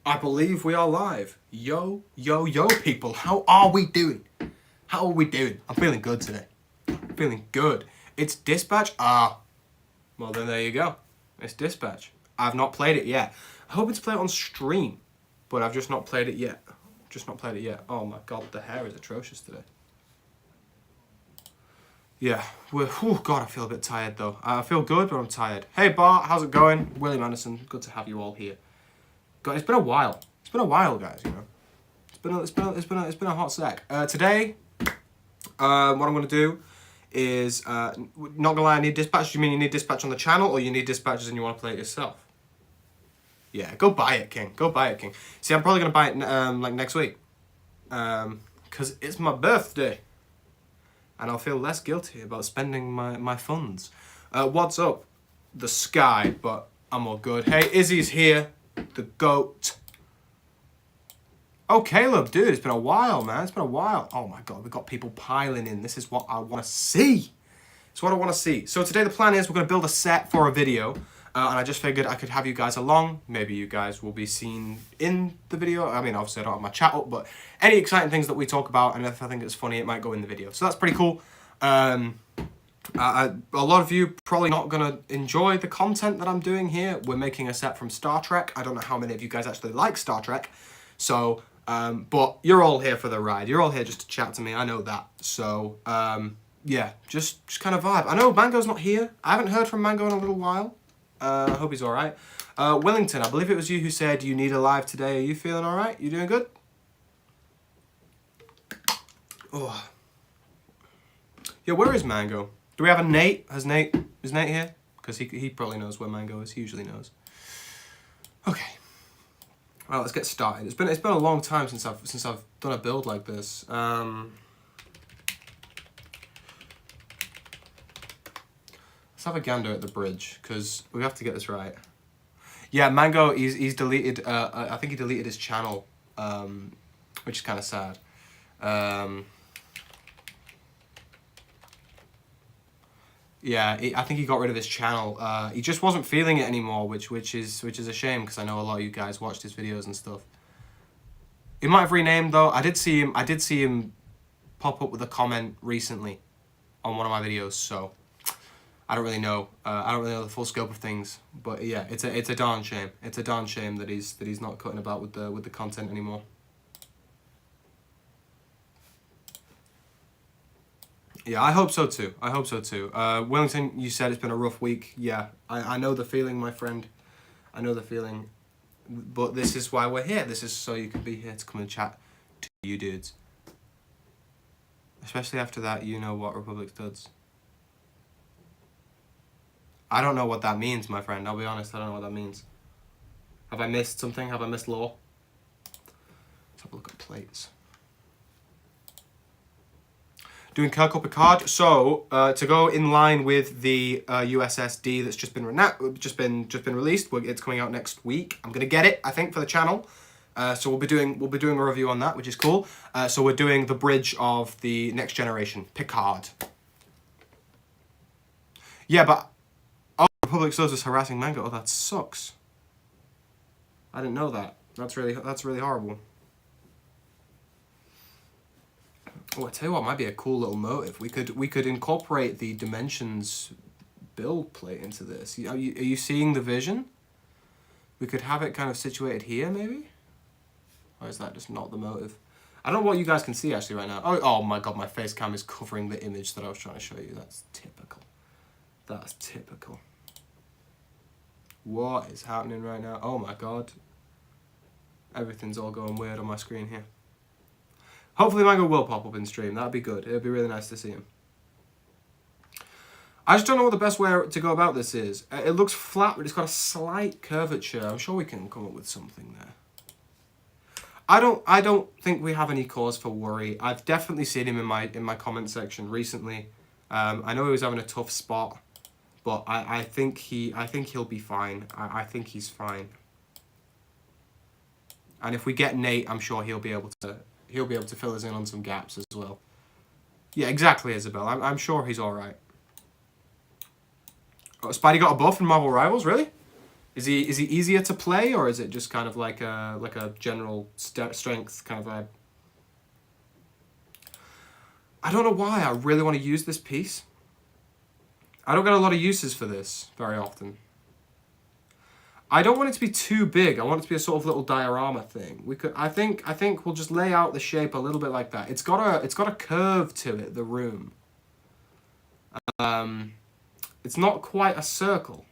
I believe we are live. Yo, yo, yo, people. How are we doing? How are we doing? I'm feeling good today. I'm feeling good. It's Dispatch. Well then there you go. It's Dispatch. I've not played it yet. I'm hoping to play it on stream, but I've just not played it yet. Oh my god, the hair is atrocious today. Yeah, God, I feel a bit tired though. I feel good, but I'm tired. Hey Bart, how's it going? William Anderson, good to have you all here. God, it's been a while. It's been a while, guys. You know, it's been a hot sec. Today, what I'm gonna do is not gonna lie. I need Dispatch. Do you mean you need Dispatch on the channel, or you need Dispatches and you want to play it yourself? Yeah, go buy it, King. Go buy it, King. See, I'm probably gonna buy it like next week, cause it's my birthday, and I'll feel less guilty about spending my funds. What's up? The Sky, but I'm all good. Hey, Izzy's here. The GOAT. Oh, Caleb, dude, it's been a while, man. It's been a while. Oh my god, we've got people piling in. This is what I want to see. It's what I want to see. So today the plan is we're going to build a set for a video. And I just figured I could have you guys along. Maybe you guys will be seen in the video. I mean, obviously I don't have my chat up, but any exciting things that we talk about, and if I think it's funny, it might go in the video. So that's pretty cool. A lot of you probably not gonna enjoy the content that I'm doing here. We're making a set from Star Trek. I don't know how many of you guys actually like Star Trek. So, but you're all here for the ride. You're all here just to chat to me. I know that. So, yeah, just kind of vibe. I know Mango's not here. I haven't heard from Mango in a little while. I hope he's all right. Wellington, I believe it was you who said you need a live today. Are you feeling all right? You doing good? Oh. Yeah, where is Mango? Do we have a Nate? Is Nate here? Because he probably knows where Mango is. He usually knows. Okay. Well, let's get started. It's been a long time since I've done a build like this. Let's have a gander at the bridge because we have to get this right. Yeah, Mango. He's deleted. I think he deleted his channel, which is kind of sad. Yeah, I think he got rid of his channel. He just wasn't feeling it anymore, which is a shame because I know a lot of you guys watched his videos and stuff. He might have renamed though. I did see him pop up with a comment recently on one of my videos. So I don't really know. I don't really know the full scope of things. But yeah, it's a darn shame. It's a darn shame that he's not cutting about with the content anymore. Yeah, I hope so too. Wellington, you said it's been a rough week. Yeah, I know the feeling, my friend. I know the feeling. But this is why we're here. This is so you can be here to come and chat to you dudes. Especially after that, you know what Republic Studs. I don't know what that means, my friend. I'll be honest, I don't know what that means. Have I missed something? Have I missed lore? Let's have a look at plates. Doing Kirk or Picard. So to go in line with the USSD that's just been released. It's coming out next week. I'm gonna get it, I think, for the channel. So we'll be doing a review on that, which is cool. So we're doing the bridge of the Next Generation Picard. Yeah, but Republic Studs is harassing Mango. Oh, that sucks. I didn't know that. That's really horrible. Oh, I tell you what, might be a cool little motive. We could incorporate the Dimensions build plate into this. Are you seeing the vision? We could have it kind of situated here, maybe? Or is that just not the motive? I don't know what you guys can see actually right now. Oh my god, my face cam is covering the image that I was trying to show you. That's typical. That's typical. What is happening right now? Oh my god. Everything's all going weird on my screen here. Hopefully Mango will pop up in stream. That'd be good. It'd be really nice to see him. I just don't know what the best way to go about this is. It looks flat, but it's got a slight curvature. I'm sure we can come up with something there. I don't think we have any cause for worry. I've definitely seen him in my comment section recently. I know he was having a tough spot, but I think he'll be fine. I think he's fine. And if we get Nate, I'm sure he'll be able to fill us in on some gaps as well. Yeah, exactly, Isabel. I'm sure he's all right. Oh, Spidey got a buff in Marvel Rivals, really? Is he easier to play, or is it just kind of like a general strength kind of vibe? I don't know why I really want to use this piece. I don't get a lot of uses for this very often. I don't want it to be too big. I want it to be a sort of little diorama thing. We could. I think we'll just lay out the shape a little bit like that. It's got a curve to it. The room. It's not quite a circle.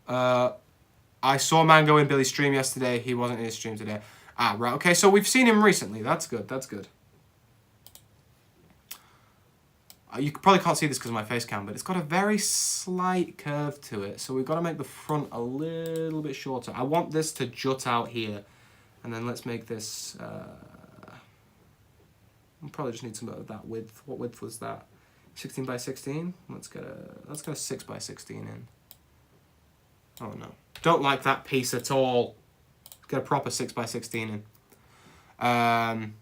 I saw Mango in Billy's stream yesterday. He wasn't in his stream today. Ah, right. Okay, so we've seen him recently. That's good. That's good. You probably can't see this because of my face cam, but it's got a very slight curve to it. So we've got to make the front a little bit shorter. I want this to jut out here. And then let's make this... we'll probably just need some of that width. What width was that? 16 by 16? Let's get a 6 by 16 in. Oh no. Don't like that piece at all. Get a proper 6 by 16 in.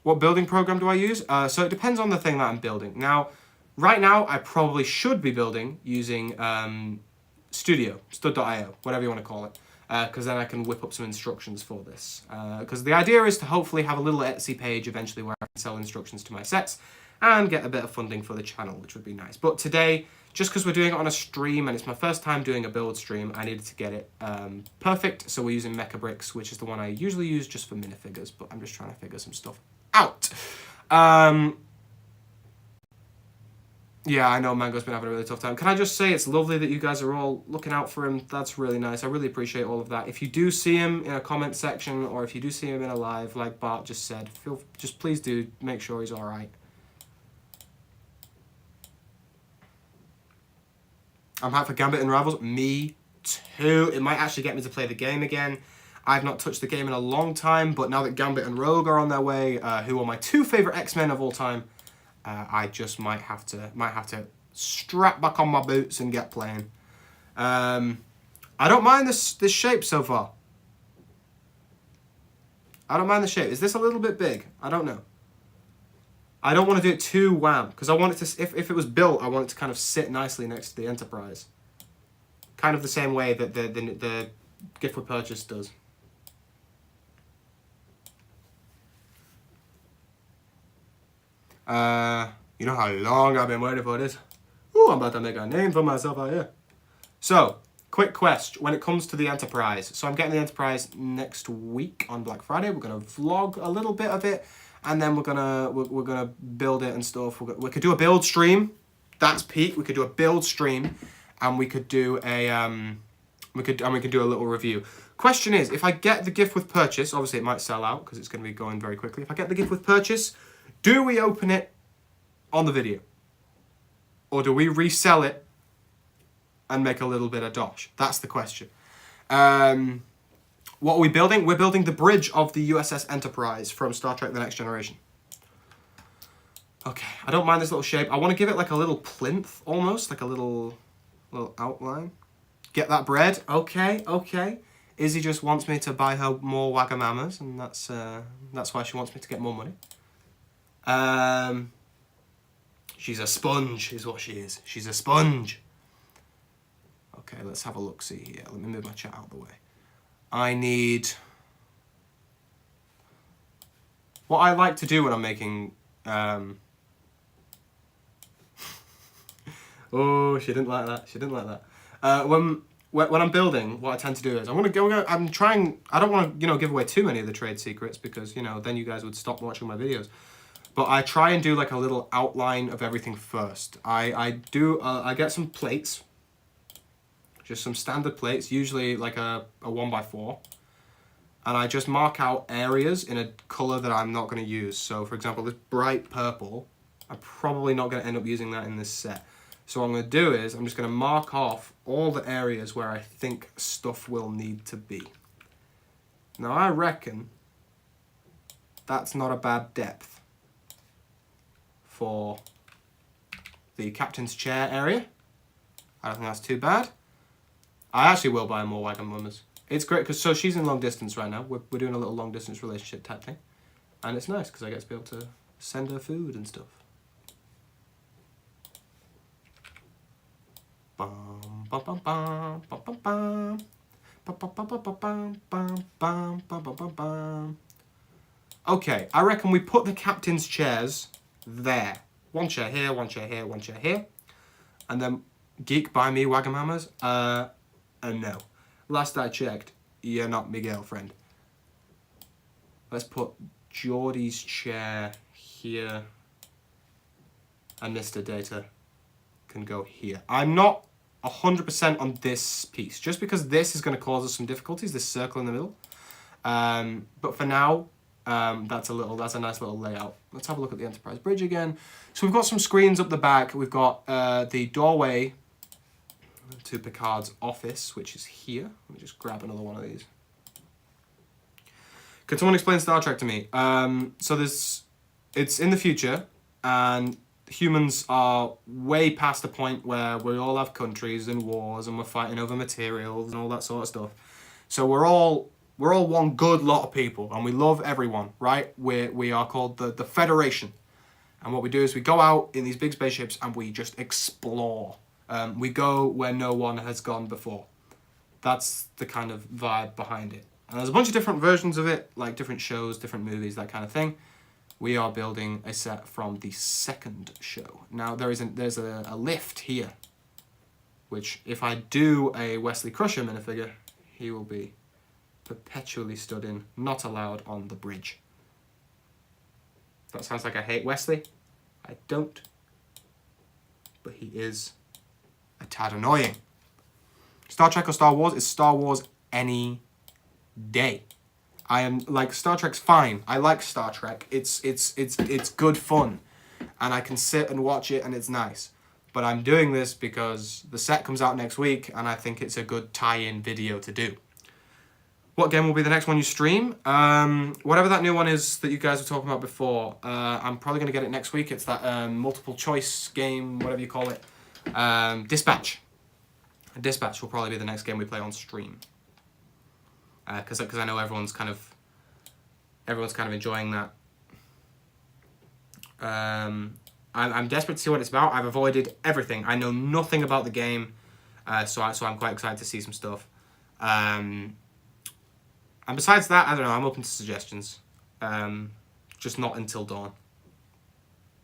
What building program do I use? So it depends on the thing that I'm building. Now, right now, I probably should be building using Studio, stud.io, whatever you want to call it. Because then I can whip up some instructions for this. Because the idea is to hopefully have a little Etsy page eventually where I can sell instructions to my sets and get a bit of funding for the channel, which would be nice. But today, just because we're doing it on a stream and it's my first time doing a build stream, I needed to get it perfect. So we're using Mechabricks, which is the one I usually use just for minifigures, but I'm just trying to figure some stuff out. Yeah, I know Mango's been having a really tough time. Can I just say it's lovely that you guys are all looking out for him. That's really nice. I really appreciate all of that. If you do see him in a comment section or if you do see him in a live, like Bart just said, just please do make sure he's all right. I'm hyped for Gambit and Rivals. Me too. It might actually get me to play the game again. I've not touched the game in a long time, but now that Gambit and Rogue are on their way, who are my two favorite X-Men of all time, I just might have to strap back on my boots and get playing. I don't mind this shape so far. I don't mind the shape. Is this a little bit big? I don't know. I don't want to do it too wham, because I want it to, if it was built, I want it to kind of sit nicely next to the Enterprise. Kind of the same way that the gift with purchase does. You know how long I've been waiting for this? Ooh, I'm about to make a name for myself out here. So, quick question when it comes to the Enterprise. So I'm getting the Enterprise next week on Black Friday. We're gonna vlog a little bit of it, and then we're gonna build it and stuff. We could do a build stream. That's peak. We could do a build stream, and we could do a we could do a little review. Question is, if I get the gift with purchase, obviously it might sell out because it's going to be going very quickly. If I get the gift with purchase, do we open it on the video? Or do we resell it and make a little bit of dosh? That's the question. What are we building? We're building the bridge of the USS Enterprise from Star Trek The Next Generation. Okay, I don't mind this little shape. I want to give it like a little plinth almost, like a little outline. Get that bread. Okay, okay. Izzy just wants me to buy her more Wagamamas, and that's why she wants me to get more money. She's a sponge, is what she is. She's a sponge. Okay, let's have a look-see here. Let me move my chat out of the way. I need... What I like to do when I'm making... Oh, she didn't like that. She didn't like that. When I'm building, what I tend to do is I don't want to, give away too many of the trade secrets because, then you guys would stop watching my videos. But I try and do like a little outline of everything first. I get some plates, just some standard plates, usually like a 1x4. And I just mark out areas in a color that I'm not going to use. So for example, this bright purple, I'm probably not going to end up using that in this set. So what I'm going to do is I'm just going to mark off all the areas where I think stuff will need to be. Now I reckon that's not a bad depth for the captain's chair area. I don't think that's too bad. I actually will buy more Wagamamas. It's great because so she's in long distance right now. We're doing a little long distance relationship type thing. And it's nice because I get to be able to send her food and stuff. Bum, Okay, I reckon we put the captain's chairs there. One chair here, one chair here, one chair here. And then Geek buy me Wagamamas? No. Last I checked, you're not my girlfriend. Let's put Geordie's chair here. And Mr. Data can go here. I'm not 100% on this piece, just because this is going to cause us some difficulties, this circle in the middle. But for now, that's a nice little layout. Let's have a look at the Enterprise Bridge again. So we've got some screens up the back. We've got the doorway to Picard's office, which is here. Let me just grab another one of these. Can someone explain Star Trek to me? So it's in the future, and humans are way past the point where we all have countries and wars and we're fighting over materials and all that sort of stuff. So we're all one good lot of people and we love everyone, right? We are called the Federation. And what we do is we go out in these big spaceships and we just explore. We go where no one has gone before. That's the kind of vibe behind it. And there's a bunch of different versions of it, like different shows, different movies, that kind of thing. We are building a set from the second show. Now there's a lift here, which if I do a Wesley Crusher minifigure, he will be perpetually stood in, not allowed on the bridge. That sounds like I hate Wesley. I don't. But he is a tad annoying. Star Trek or Star Wars is Star Wars any day. I am like, Star Trek's fine. I like Star Trek. It's good fun. And I can sit and watch it and it's nice. But I'm doing this because the set comes out next week and I think it's a good tie-in video to do. What game will be the next one you stream? Whatever that new one is that you guys were talking about before. I'm probably going to get it next week. It's that multiple choice game, whatever you call it. Dispatch. Dispatch will probably be the next game we play on stream. Because I know everyone's kind of enjoying that. I'm desperate to see what it's about. I've avoided everything. I know nothing about the game, so I'm quite excited to see some stuff. And besides that, I don't know. I'm open to suggestions. Just not until dawn.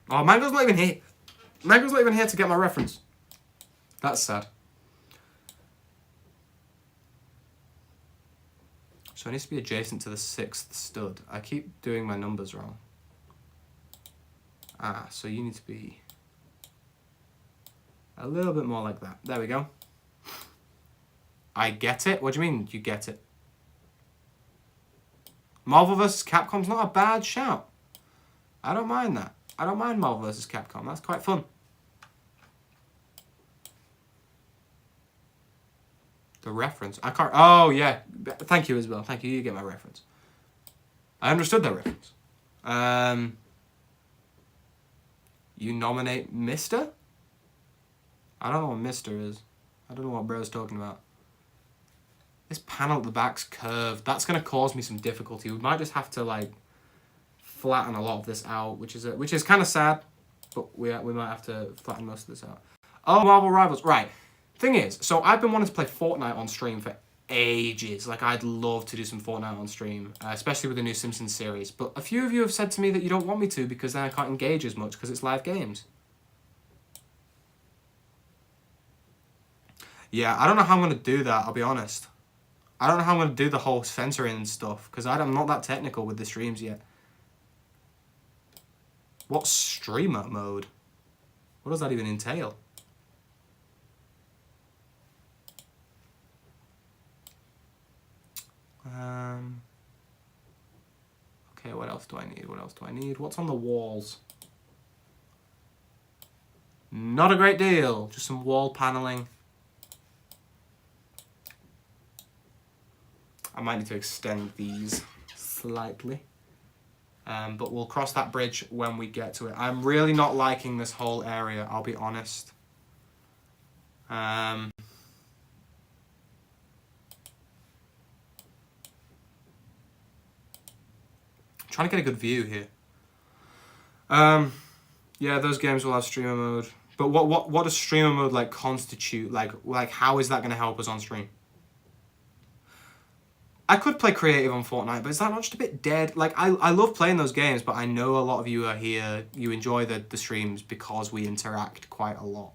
Oh, Mango's not even here. Mango's not even here to get my reference. That's sad. So it needs to be adjacent to the 6th stud. I keep doing my numbers wrong. So you need to be a little bit more like that. There we go. I get it. What do you mean you get it? Marvel vs. Capcom's not a bad shout. I don't mind that. I don't mind Marvel vs. Capcom. That's quite fun. The reference. I can't... Oh, yeah. Thank you, Isabel. Thank you. You get my reference. I understood that reference. You nominate Mr.? I don't know what Mr. is. I don't know what bro's talking about. This panel at the back's curved. That's going to cause me some difficulty. We might just have to, like, flatten a lot of this out, which is kind of sad. But we might have to flatten most of this out. Oh, Marvel Rivals. Right. Thing is, so I've been wanting to play Fortnite on stream for ages. Like, I'd love to do some Fortnite on stream, especially with the new Simpsons series. But a few of you have said to me that you don't want me to because then I can't engage as much because it's live games. Yeah, I don't know how I'm going to do that, I'll be honest. I don't know how I'm going to do the whole censoring and stuff because I'm not that technical with the streams yet. What's streamer mode? What does that even entail? Okay, what else do I need? What else do I need? What's on the walls? Not a great deal. Just some wall paneling. I might need to extend these slightly. But we'll cross that bridge when we get to it. I'm really not liking this whole area, I'll be honest. Trying to get a good view here. Yeah, those games will have streamer mode. But what does streamer mode like constitute? Like how is that going to help us on stream? I could play creative on Fortnite, but is that not just a bit dead? Like, I love playing those games, but I know a lot of you are here, you enjoy the streams because we interact quite a lot.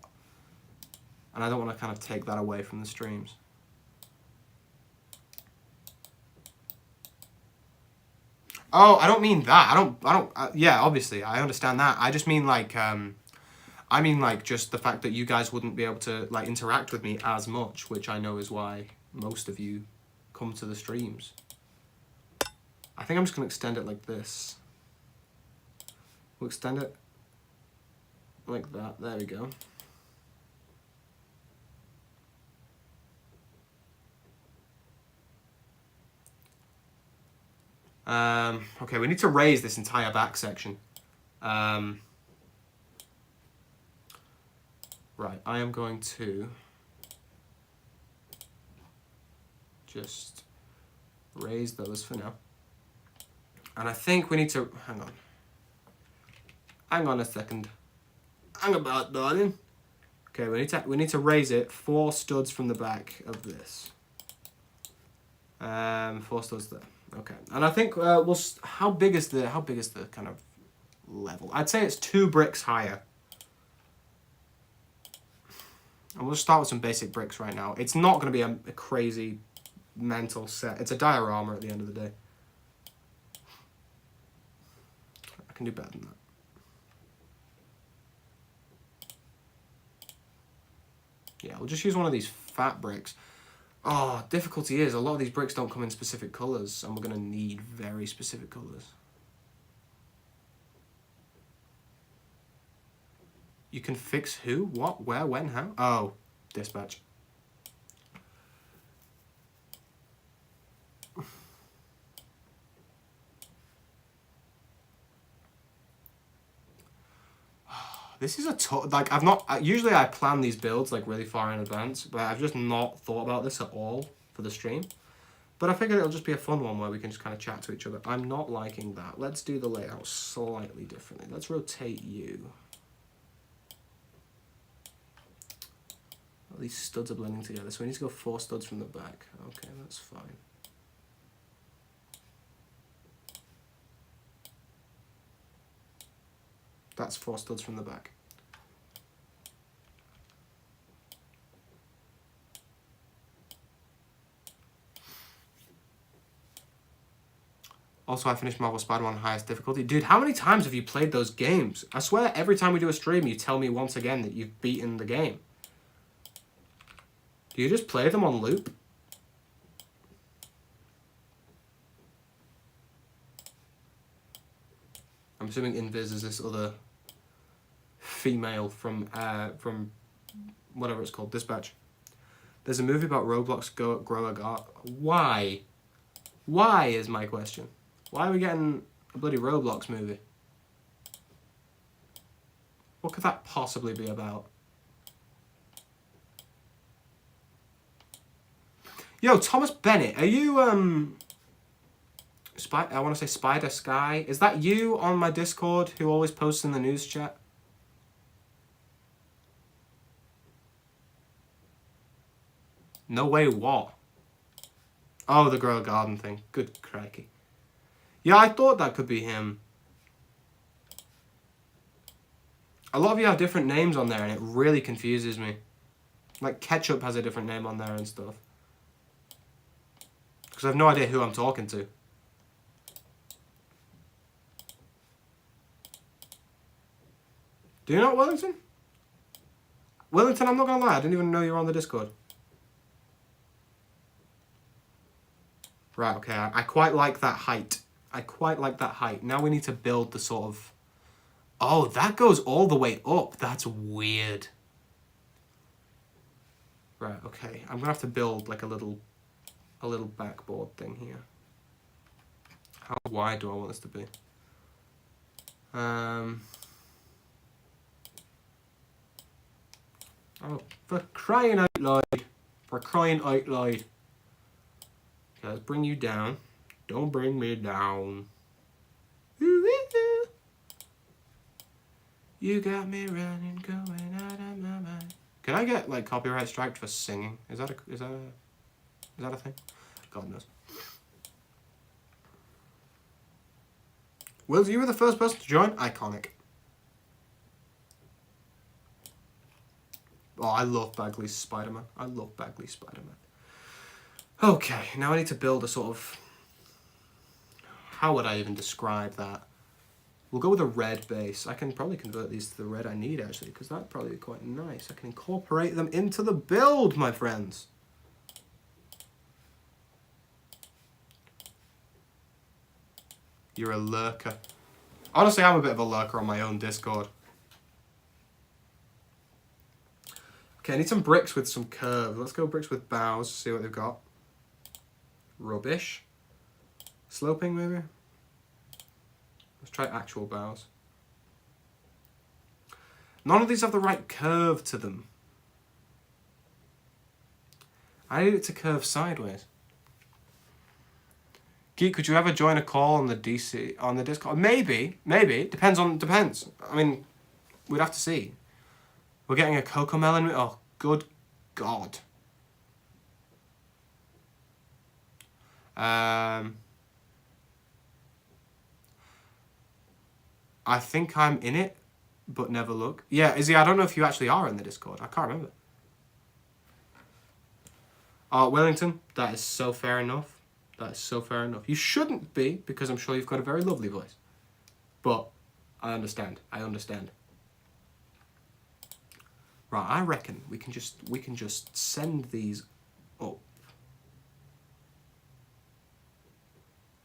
And I don't want to kind of take that away from the streams. Oh, I don't mean that. Yeah, obviously, I understand that. I just mean like, just the fact that you guys wouldn't be able to, like, interact with me as much, which I know is why most of you come to the streams. I think I'm just going to extend it like this. We'll extend it like that. There we go. Okay, we need to raise this entire back section. Right, I am going to just raise those for now. And I think we need to, hang on a second. Hang about, darling. Okay, we need to raise it 4 studs from the back of this. 4 studs there. Okay, and I think how big is the kind of level? I'd say it's 2 bricks higher. And we'll start with some basic bricks right now. It's not going to be a crazy mental set. It's a diorama at the end of the day. I can do better than that. Yeah, we'll just use one of these fat bricks. Oh, difficulty is a lot of these bricks don't come in specific colours, and we're going to need very specific colours. You can fix who? What? Where? When? How? Oh, dispatch. This is a tough, like, usually I plan these builds, like, really far in advance, but I've just not thought about this at all for the stream. But I figured it'll just be a fun one where we can just kind of chat to each other. I'm not liking that. Let's do the layout slightly differently. Let's rotate you. All these studs are blending together, so we need to go 4 studs from the back. Okay, that's fine. That's 4 studs from the back. Also, I finished Marvel Spider-Man on highest difficulty. Dude, how many times have you played those games? I swear, every time we do a stream, you tell me once again that you've beaten the game. Do you just play them on loop? I'm assuming Invis is this other female from whatever it's called, Dispatch. There's a movie about Roblox grow a garden. Why? Why is my question. Why are we getting a bloody Roblox movie? What could that possibly be about? Yo, Thomas Bennett, are you, I want to say Spider Sky. Is that you on my Discord who always posts in the news chat? No way, what? Oh, the grow a garden thing. Good crikey. Yeah, I thought that could be him. A lot of you have different names on there and it really confuses me. Like Ketchup has a different name on there and stuff. Because I have no idea who I'm talking to. Do you know Wellington? Wellington, I'm not going to lie, I didn't even know you were on the Discord. Right, okay, I quite like that height. I quite like that height. Now we need to build the sort of... Oh, that goes all the way up. That's weird. Right, okay. I'm going to have to build like a little backboard thing here. How wide do I want this to be? Oh, for crying out loud. For crying out loud. Okay, let's bring you down. Don't bring me down. You got me running, going out of my mind. Can I get like copyright striked for singing? Is that a thing? God knows. Wills, you were the first person to join? Iconic. Oh, I love Bagley's Spider-Man. I love Bagley's Spider-Man. Okay, now I need to build a sort of... How would I even describe that? We'll go with a red base. I can probably convert these to the red I need, actually, because that'd probably be quite nice. I can incorporate them into the build, my friends. You're a lurker. Honestly, I'm a bit of a lurker on my own Discord. Okay, I need some bricks with some curve. Let's go bricks with bows, see what they've got. Rubbish. Sloping, maybe? Let's try actual bows. None of these have the right curve to them. I need it to curve sideways. Geek, could you ever join a call on the Discord? Maybe. Depends. I mean, we'd have to see. We're getting a Cocomelon. Oh, good God. I think I'm in it, but never look. Yeah, Izzy, I don't know if you actually are in the Discord. I can't remember. Wellington, that is so fair enough. That is so fair enough. You shouldn't be, because I'm sure you've got a very lovely voice. But I understand. Right, I reckon we can just send these up.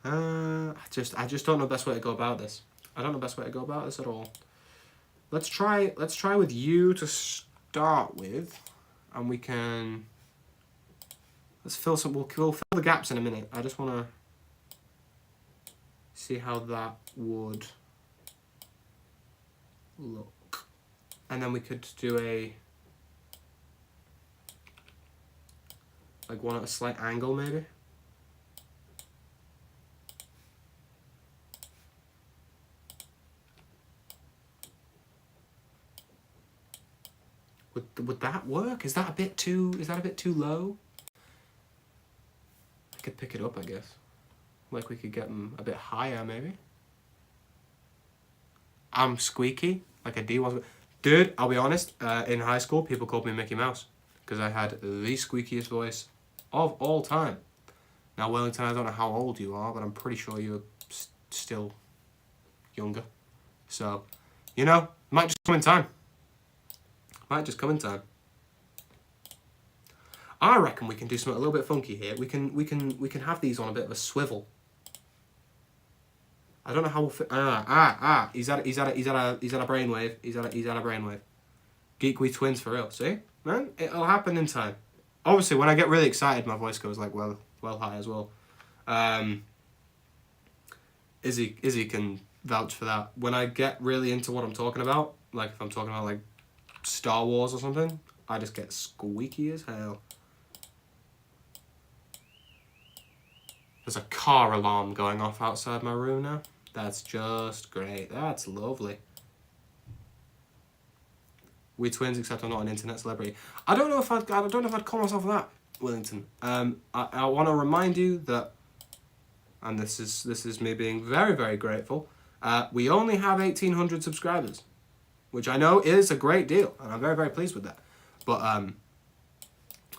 I just don't know the best way to go about this. I don't know the best way to go about this at all. Let's try with you to start with, and we can. Let's fill some. We'll fill the gaps in a minute. I just want to see how that would look, and then we could do one at a slight angle, maybe. Would that work? Is that a bit too low? I could pick it up, I guess. Like we could get them a bit higher, maybe. I'm squeaky, like a D1. Dude, I'll be honest, in high school, people called me Mickey Mouse because I had the squeakiest voice of all time. Now, Wellington, I don't know how old you are, but I'm pretty sure you're still younger. So, you know, might just come in time. I reckon we can do something a little bit funky here. We can have these on a bit of a swivel. I don't know how we'll fit. He's had a brainwave. He's had a brainwave. Geek, we twins for real. See, man, it'll happen in time. Obviously, when I get really excited, my voice goes like well high as well. Izzy can vouch for that. When I get really into what I'm talking about, like if I'm talking about like Star Wars or something, I just get squeaky as hell. There's a car alarm going off outside my room now. That's just great. That's lovely. We twins, except I'm not an internet celebrity. I don't know if I'd call myself that, Wellington. I want to remind you that, and this is me being very, very grateful. We only have 1,800 subscribers, which I know is a great deal, and I'm very, very pleased with that. But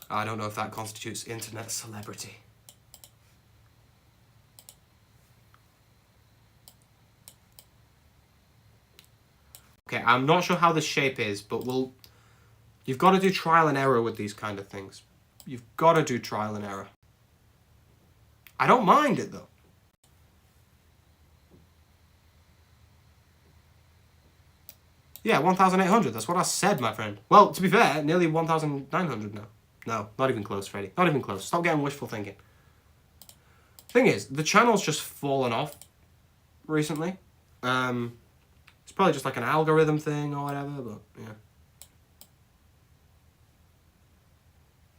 I don't know if that constitutes internet celebrity. Okay, I'm not sure how the shape is, but you've got to do trial and error with these kind of things. You've got to do trial and error. I don't mind it, though. Yeah, 1,800. That's what I said, my friend. Well, to be fair, nearly 1,900 now. No, not even close, Freddy. Not even close. Stop getting wishful thinking. Thing is, the channel's just fallen off recently. It's probably just like an algorithm thing or whatever, but yeah.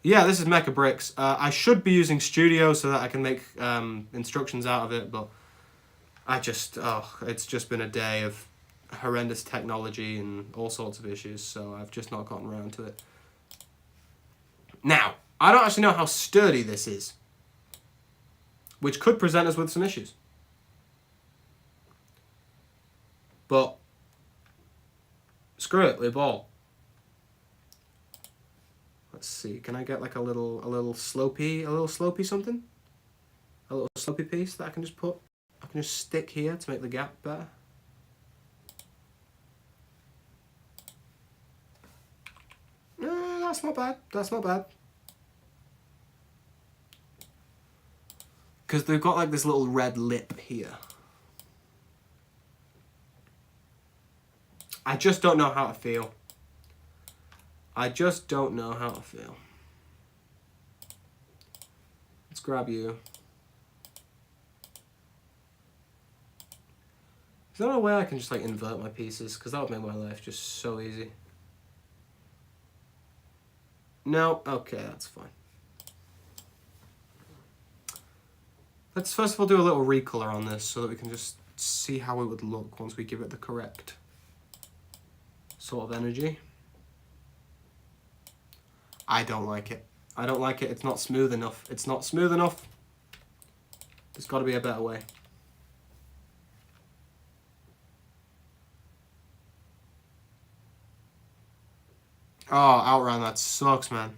Yeah, this is Mecha Bricks. I should be using Studio so that I can make instructions out of it, but it's just been a day of horrendous technology and all sorts of issues, so I've just not gotten around to it. Now, I don't actually know how sturdy this is, which could present us with some issues. But screw it, we ball. Let's see, can I get like a little slopey something? A little slopey piece that I can just stick here to make the gap better. That's not bad. That's not bad. Because they've got like this little red lip here. I just don't know how to feel. I just don't know how to feel. Let's grab you. Is there a way I can just like invert my pieces? Because that would make my life just so easy. No? Okay, that's fine. Let's first of all do a little recolor on this so that we can just see how it would look once we give it the correct sort of energy. I don't like it. I don't like it. It's not smooth enough. It's not smooth enough. There's got to be a better way. Oh, Outrun, that sucks, man.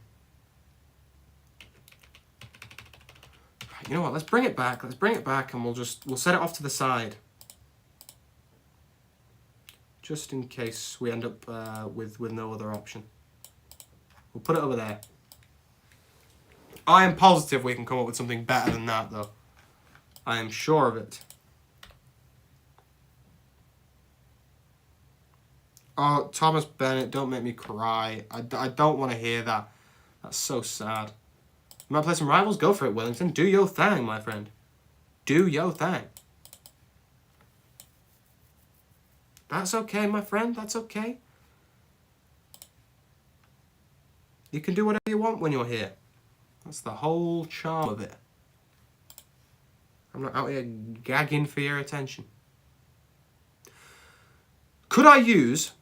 You know what? Let's bring it back. Let's bring it back, and we'll set it off to the side, just in case we end up with no other option. We'll put it over there. I am positive we can come up with something better than that, though. I am sure of it. Oh, Thomas Bennett, don't make me cry. I don't want to hear that. That's so sad. You might play some Rivals? Go for it, Wellington. Do your thing, my friend. Do your thing. That's okay, my friend. That's okay. You can do whatever you want when you're here. That's the whole charm of it. I'm not out here gagging for your attention. Could I use,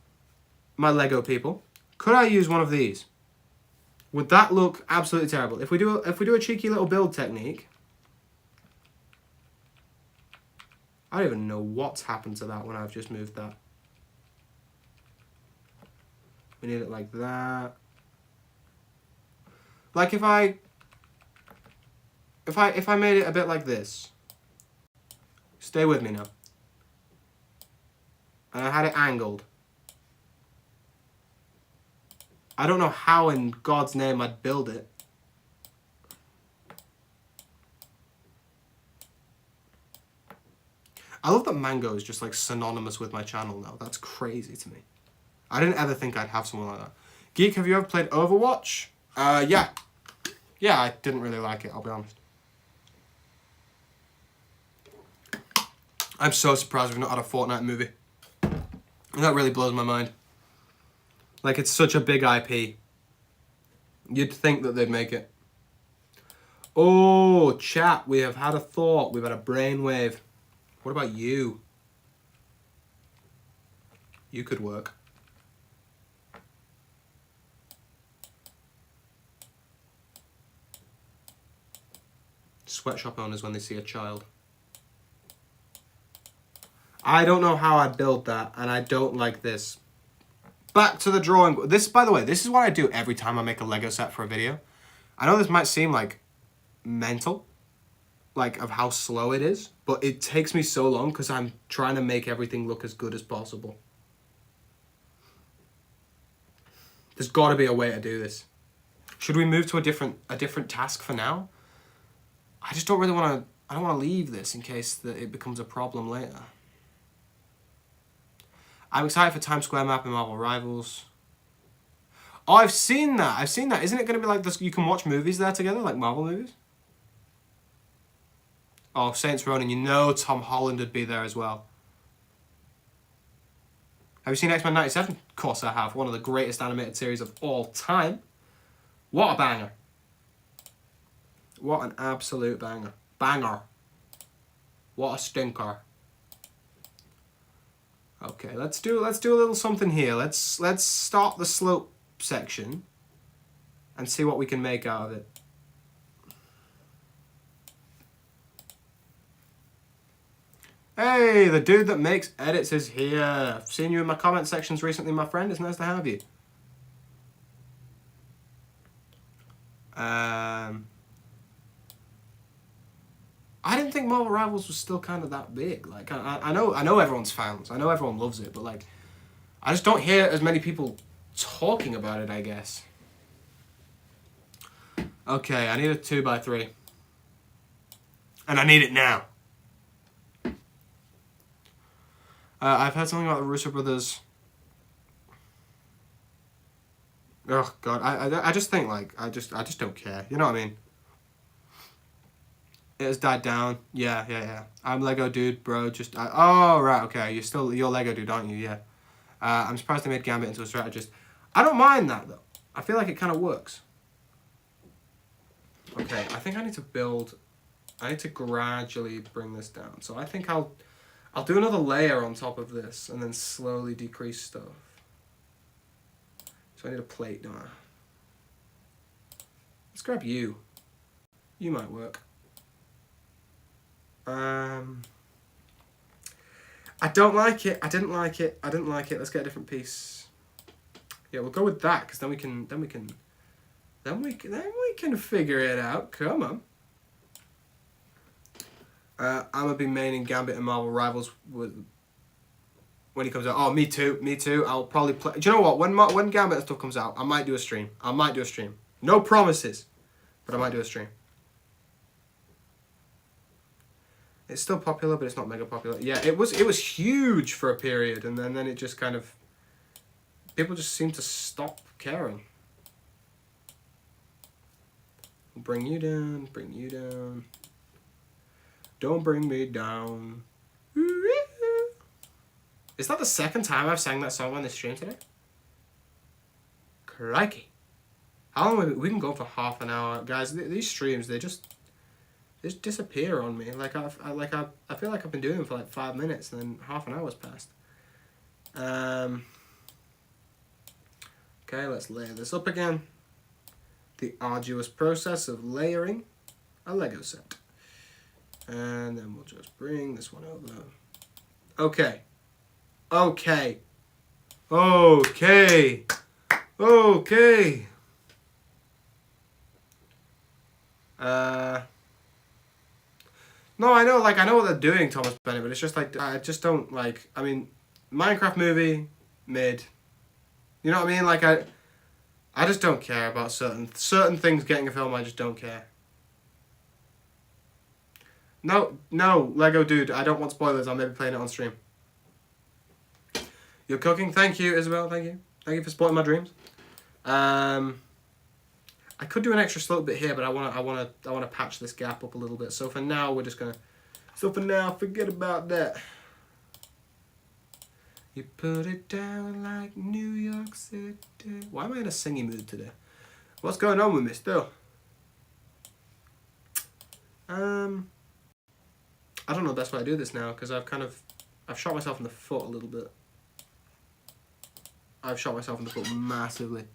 my Lego people, could I use one of these? Would that look absolutely terrible? If we do a cheeky little build technique, I don't even know what's happened to that when I've just moved that. We need it like that. Like if I made it a bit like this. Stay with me now. And I had it angled. I don't know how in God's name I'd build it. I love that mango is just like synonymous with my channel now. That's crazy to me. I didn't ever think I'd have someone like that. Geek, have you ever played Overwatch? Yeah. Yeah, I didn't really like it, I'll be honest. I'm so surprised we've not had a Fortnite movie. And that really blows my mind. Like, it's such a big IP. You'd think that they'd make it. Oh, chat, we have had a thought. We've had a brainwave. What about you? You could work. Sweatshop owners when they see a child. I don't know how I'd build that, and I don't like this. Back to the drawing board. This, by the way, this is what I do every time I make a Lego set for a video. I know this might seem like mental, like of how slow it is, but it takes me so long because I'm trying to make everything look as good as possible. There's got to be a way to do this. Should we move to a different task for now? I just don't really want to. I don't want to leave this in case that it becomes a problem later. I'm excited for Times Square map in Marvel Rivals. Oh, I've seen that. I've seen that. Isn't it going to be like this? You can watch movies there together, like Marvel movies? Oh, Saints Row, and you know Tom Holland would be there as well. Have you seen X-Men 97? Of course I have. One of the greatest animated series of all time. What a banger. What an absolute banger. Banger. What a stinker. Okay, let's do a little something here. Let's start the slope section and see what we can make out of it. Hey, the dude that makes edits is here. I've seen you in my comment sections recently, my friend. It's nice to have you. I didn't think Marvel Rivals was still kind of that big. Like, I know everyone's fans. I know everyone loves it, but like, I just don't hear as many people talking about it, I guess. Okay, I need a 2x3. And I need it now. I've heard something about the Russo brothers. Oh God, I just think like I just don't care. You know what I mean? It has died down. Yeah. I'm Lego dude, bro. Oh right, okay. You're Lego dude, aren't you? Yeah. I'm surprised they made Gambit into a strategist. I don't mind that though. I feel like it kind of works. Okay, I think I need to gradually bring this down. So I think I'll do another layer on top of this and then slowly decrease stuff. So I need a plate, don't I? Let's grab you. You might work. I don't like it. I didn't like it. Let's get a different piece. Yeah, we'll go with that because then we can figure it out. Come on. I'm gonna be maining Gambit and Marvel Rivals when he comes out. Oh, me too. I'll probably play. Do you know what? When Gambit and stuff comes out, I might do a stream. No promises, but I might do a stream. It's still popular, but it's not mega popular. Yeah, it was huge for a period, and then it just kind of people just seem to stop caring. Bring you down. Don't bring me down. Is that the second time I've sang that song on this stream today? Crikey. How long we can go for half an hour. Guys, these streams, they just disappear on me. Like I feel like I've been doing them for like 5 minutes and then half an hour's passed. Okay, let's layer this up again. The arduous process of layering a Lego set. And then we'll just bring this one over. Okay. No, I know what they're doing, Thomas Bennett, but it's just like, I just don't like, I mean, Minecraft movie, mid. You know what I mean? Like, I just don't care about certain things getting a film, I just don't care. No, Lego dude, I don't want spoilers, I'll maybe playing it on stream. You're cooking, thank you, Isabel, thank you. Thank you for supporting my dreams. I could do an extra slope bit here, but I wanna patch this gap up a little bit. So for now, we're just gonna. So for now, forget about that. You put it down like New York City. Why am I in a singy mood today? What's going on with me still? I don't know the best way to do this now because I've shot myself in the foot a little bit. I've shot myself in the foot massively.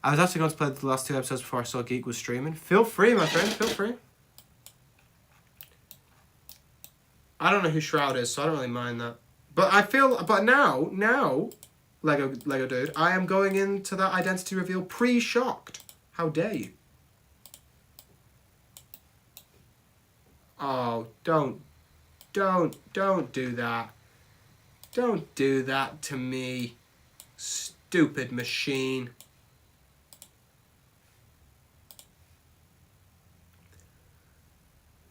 I was actually going to play the last 2 episodes before I saw Geek was streaming. Feel free, my friend. Feel free. I don't know who Shroud is, so I don't really mind that. But now, Lego dude, I am going into that identity reveal pre-shocked. How dare you? Oh, don't do that. Don't do that to me, stupid machine.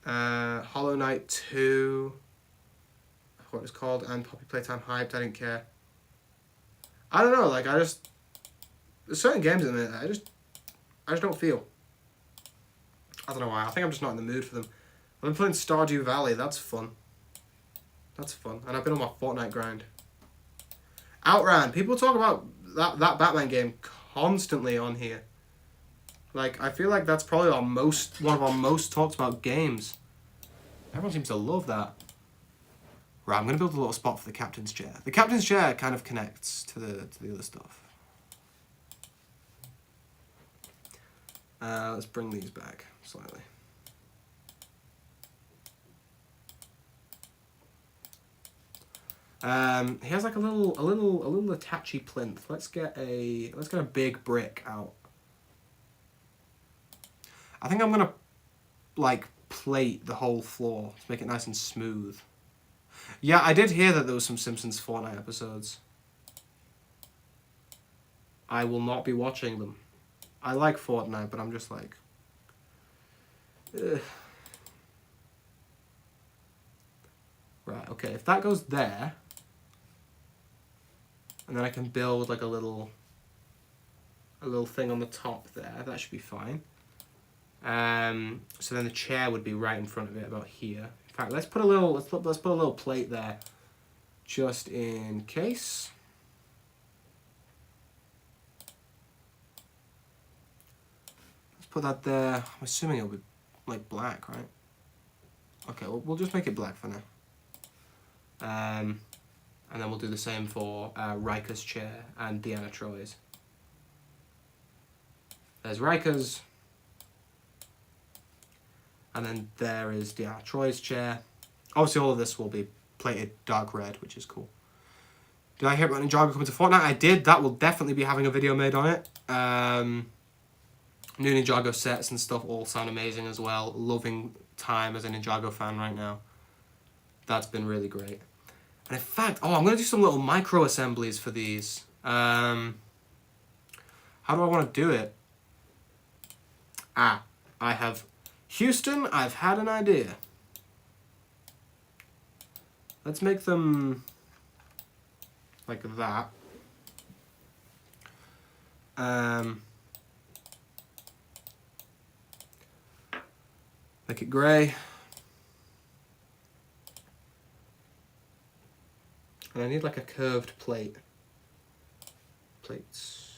Hollow Knight 2, I forgot what it's called, and Poppy Playtime Hyped, I didn't care. I don't know, like, there's certain games in there I just don't feel. I don't know why, I think I'm just not in the mood for them. I've been playing Stardew Valley, that's fun. And I've been on my Fortnite grind. Outran, people talk about that Batman game constantly on here. Like, I feel like that's probably one of our most talked about games. Everyone seems to love that. Right, I'm going to build a little spot for the captain's chair. The captain's chair kind of connects to the other stuff. Let's bring these back slightly. He has like a little attachy plinth. Let's get a big brick out. I think I'm gonna like plate the whole floor to make it nice and smooth. Yeah, I did hear that there was some Simpsons Fortnite episodes. I will not be watching them. I like Fortnite, but I'm just like... Ugh. Right, okay, if that goes there, and then I can build like a little thing on the top there, that should be fine. So then the chair would be right in front of it, about here. In fact, let's put a little plate there, just in case. Let's put that there. I'm assuming it'll be like black, right? Okay, we'll just make it black for now. And then we'll do the same for Riker's chair and Deanna Troy's. There's Riker's. And then there is Deanna Troy's chair. Obviously all of this will be plated dark red, which is cool. Did I hear about Ninjago coming to Fortnite? I did. That will definitely be having a video made on it. New Ninjago sets and stuff all sound amazing as well. Loving time as a Ninjago fan right now. That's been really great. And in fact, I'm going to do some little micro assemblies for these. How do I want to do it? Houston, I've had an idea. Let's make them like that. Make it grey. And I need like a curved plate. Plates.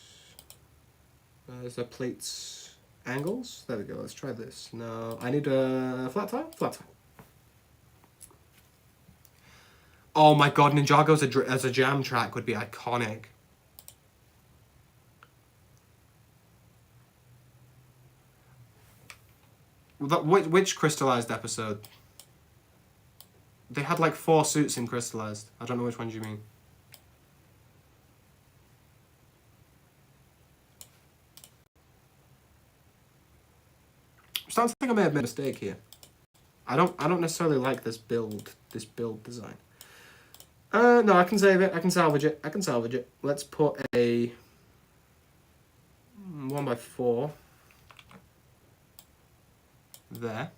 Is there plates? Angles? There we go, let's try this. No, I need a flat tile? Flat tile. Oh my god, Ninjago as a jam track would be iconic. Which crystallized episode? They had like 4 suits in crystallized. I don't know which ones you mean. I'm starting to think I may have made a mistake here. I don't necessarily like this build design. No, I can save it. I can salvage it. Let's put a 1x4 there.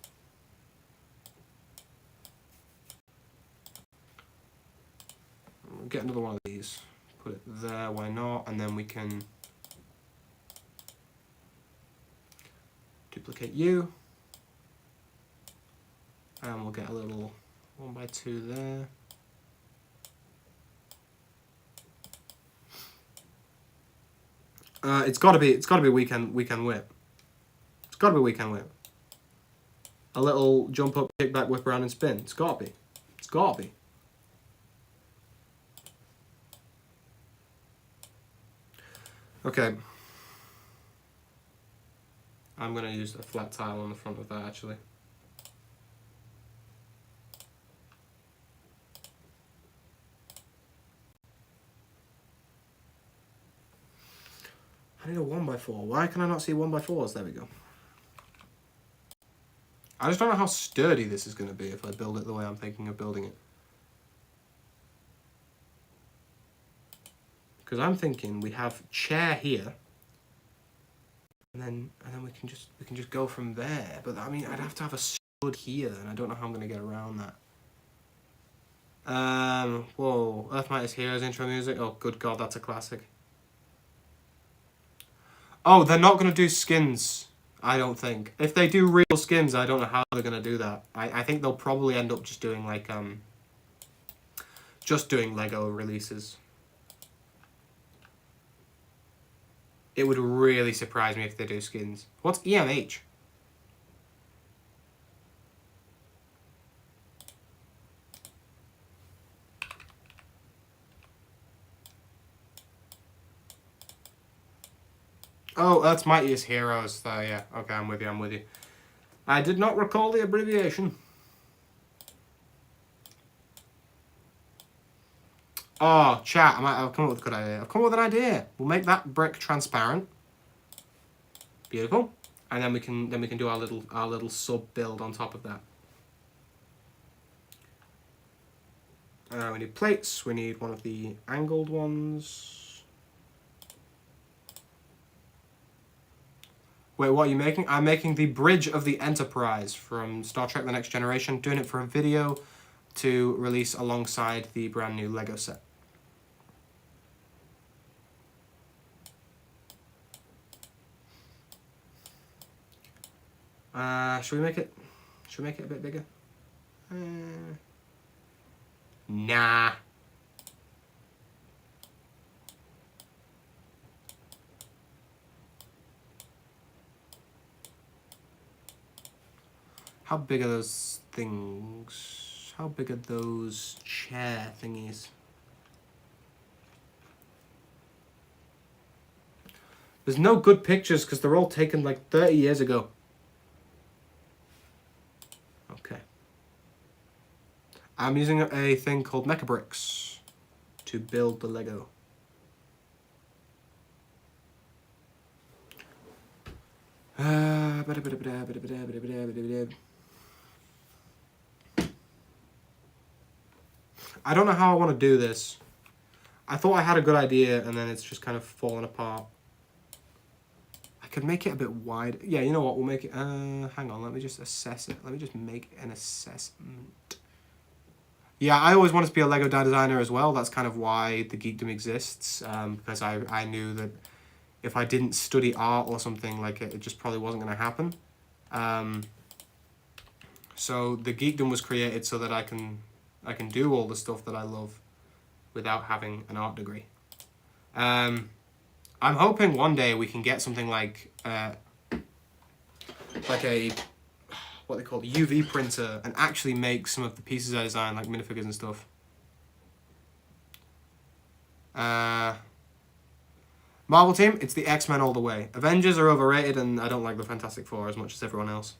We'll get another one of these. Put it there, why not? And then we can duplicate you. And we'll get a little 1x2 there. It's gotta be weekend whip. It's gotta be weekend whip. A little jump up, kick back, whip around and spin. It's gotta be. It's gotta be. Okay. I'm gonna use a flat tile on the front of that actually. I need a 1x4. Why can I not see 1x4s? There we go. I just don't know how sturdy this is going to be if I build it the way I'm thinking of building it. Because I'm thinking we have chair here, and then we can just go from there. But I mean, I'd have to have a stud here, and I don't know how I'm going to get around that. Whoa, Earth Mightiest Heroes intro music. Oh, good God, that's a classic. Oh, they're not going to do skins, I don't think. If they do real skins, I don't know how they're going to do that. I think they'll probably end up just doing like, just doing Lego releases. It would really surprise me if they do skins. What's EMH? Oh, that's Mightiest Heroes. Yeah, okay, I'm with you. I did not recall the abbreviation. Oh, chat, I've come up with a good idea. I've come up with an idea. We'll make that brick transparent. Beautiful. And then we can do our little sub build on top of that. We need plates. We need one of the angled ones. Wait, what are you making? I'm making the Bridge of the Enterprise from Star Trek The Next Generation. Doing it for a video to release alongside the brand new Lego set. Should we make it a bit bigger? Nah. How big are those things? How big are those chair thingies? There's no good pictures because they're all taken like 30 years ago. Okay. I'm using a thing called Mecha Bricks to build the Lego. I don't know how I want to do this. I thought I had a good idea and then it's just kind of fallen apart. I could make it a bit wide. Yeah, you know what? We'll make it... hang on, let me just assess it. Let me just make an assessment. Yeah, I always wanted to be a Lego designer as well. That's kind of why the Geekdom exists. Because I knew that if I didn't study art or something, like it just probably wasn't going to happen. So the Geekdom was created so that I can do all the stuff that I love without having an art degree. I'm hoping one day we can get something like a what they call UV printer and actually make some of the pieces I design, like minifigures and stuff. Marvel team, it's the X-Men all the way. Avengers are overrated and I don't like the Fantastic Four as much as everyone else.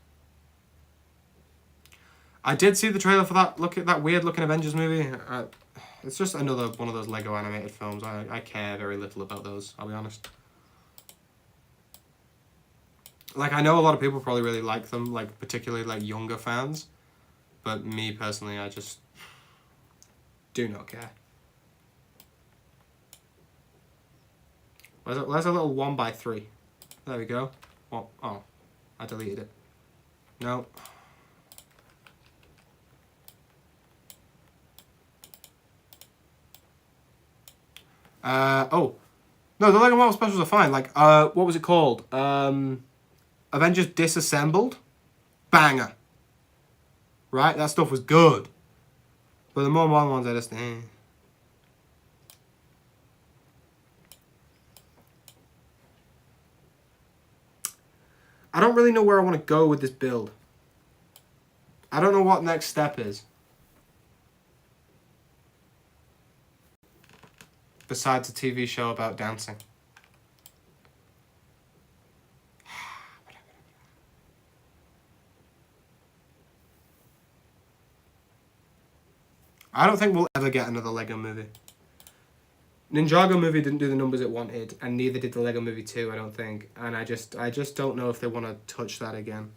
I did see the trailer for that weird looking Avengers movie. It's just another one of those Lego animated films. I care very little about those, I'll be honest. Like, I know a lot of people probably really like them, like, particularly, like, younger fans. But me, personally, I just do not care. Where's a little 1x3? There we go. Oh, I deleted it. No. Oh. No, the Lego Marvel specials are fine. Like, what was it called? Avengers Disassembled? Banger. Right? That stuff was good. But the more modern ones, I just... I don't really know where I want to go with this build. I don't know what next step is. Besides a TV show about dancing. I don't think we'll ever get another Lego movie. Ninjago movie didn't do the numbers it wanted, and neither did the Lego movie 2, I don't think. And I just don't know if they want to touch that again.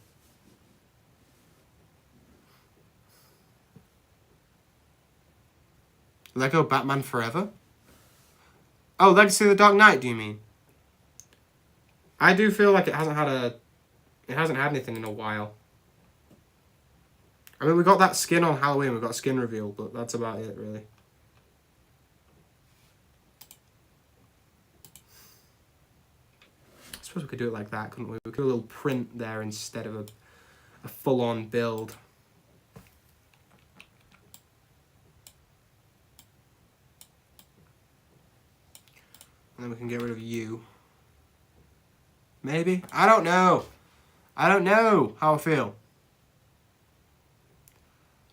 Lego Batman Forever? Oh, Legacy of the Dark Knight, do you mean? I do feel like it hasn't had anything in a while. I mean, we got that skin on Halloween, we got a skin reveal, but that's about it, really. I suppose we could do it like that, couldn't we? We could do a little print there instead of a full-on build. And then we can get rid of you. Maybe? I don't know. I don't know how I feel.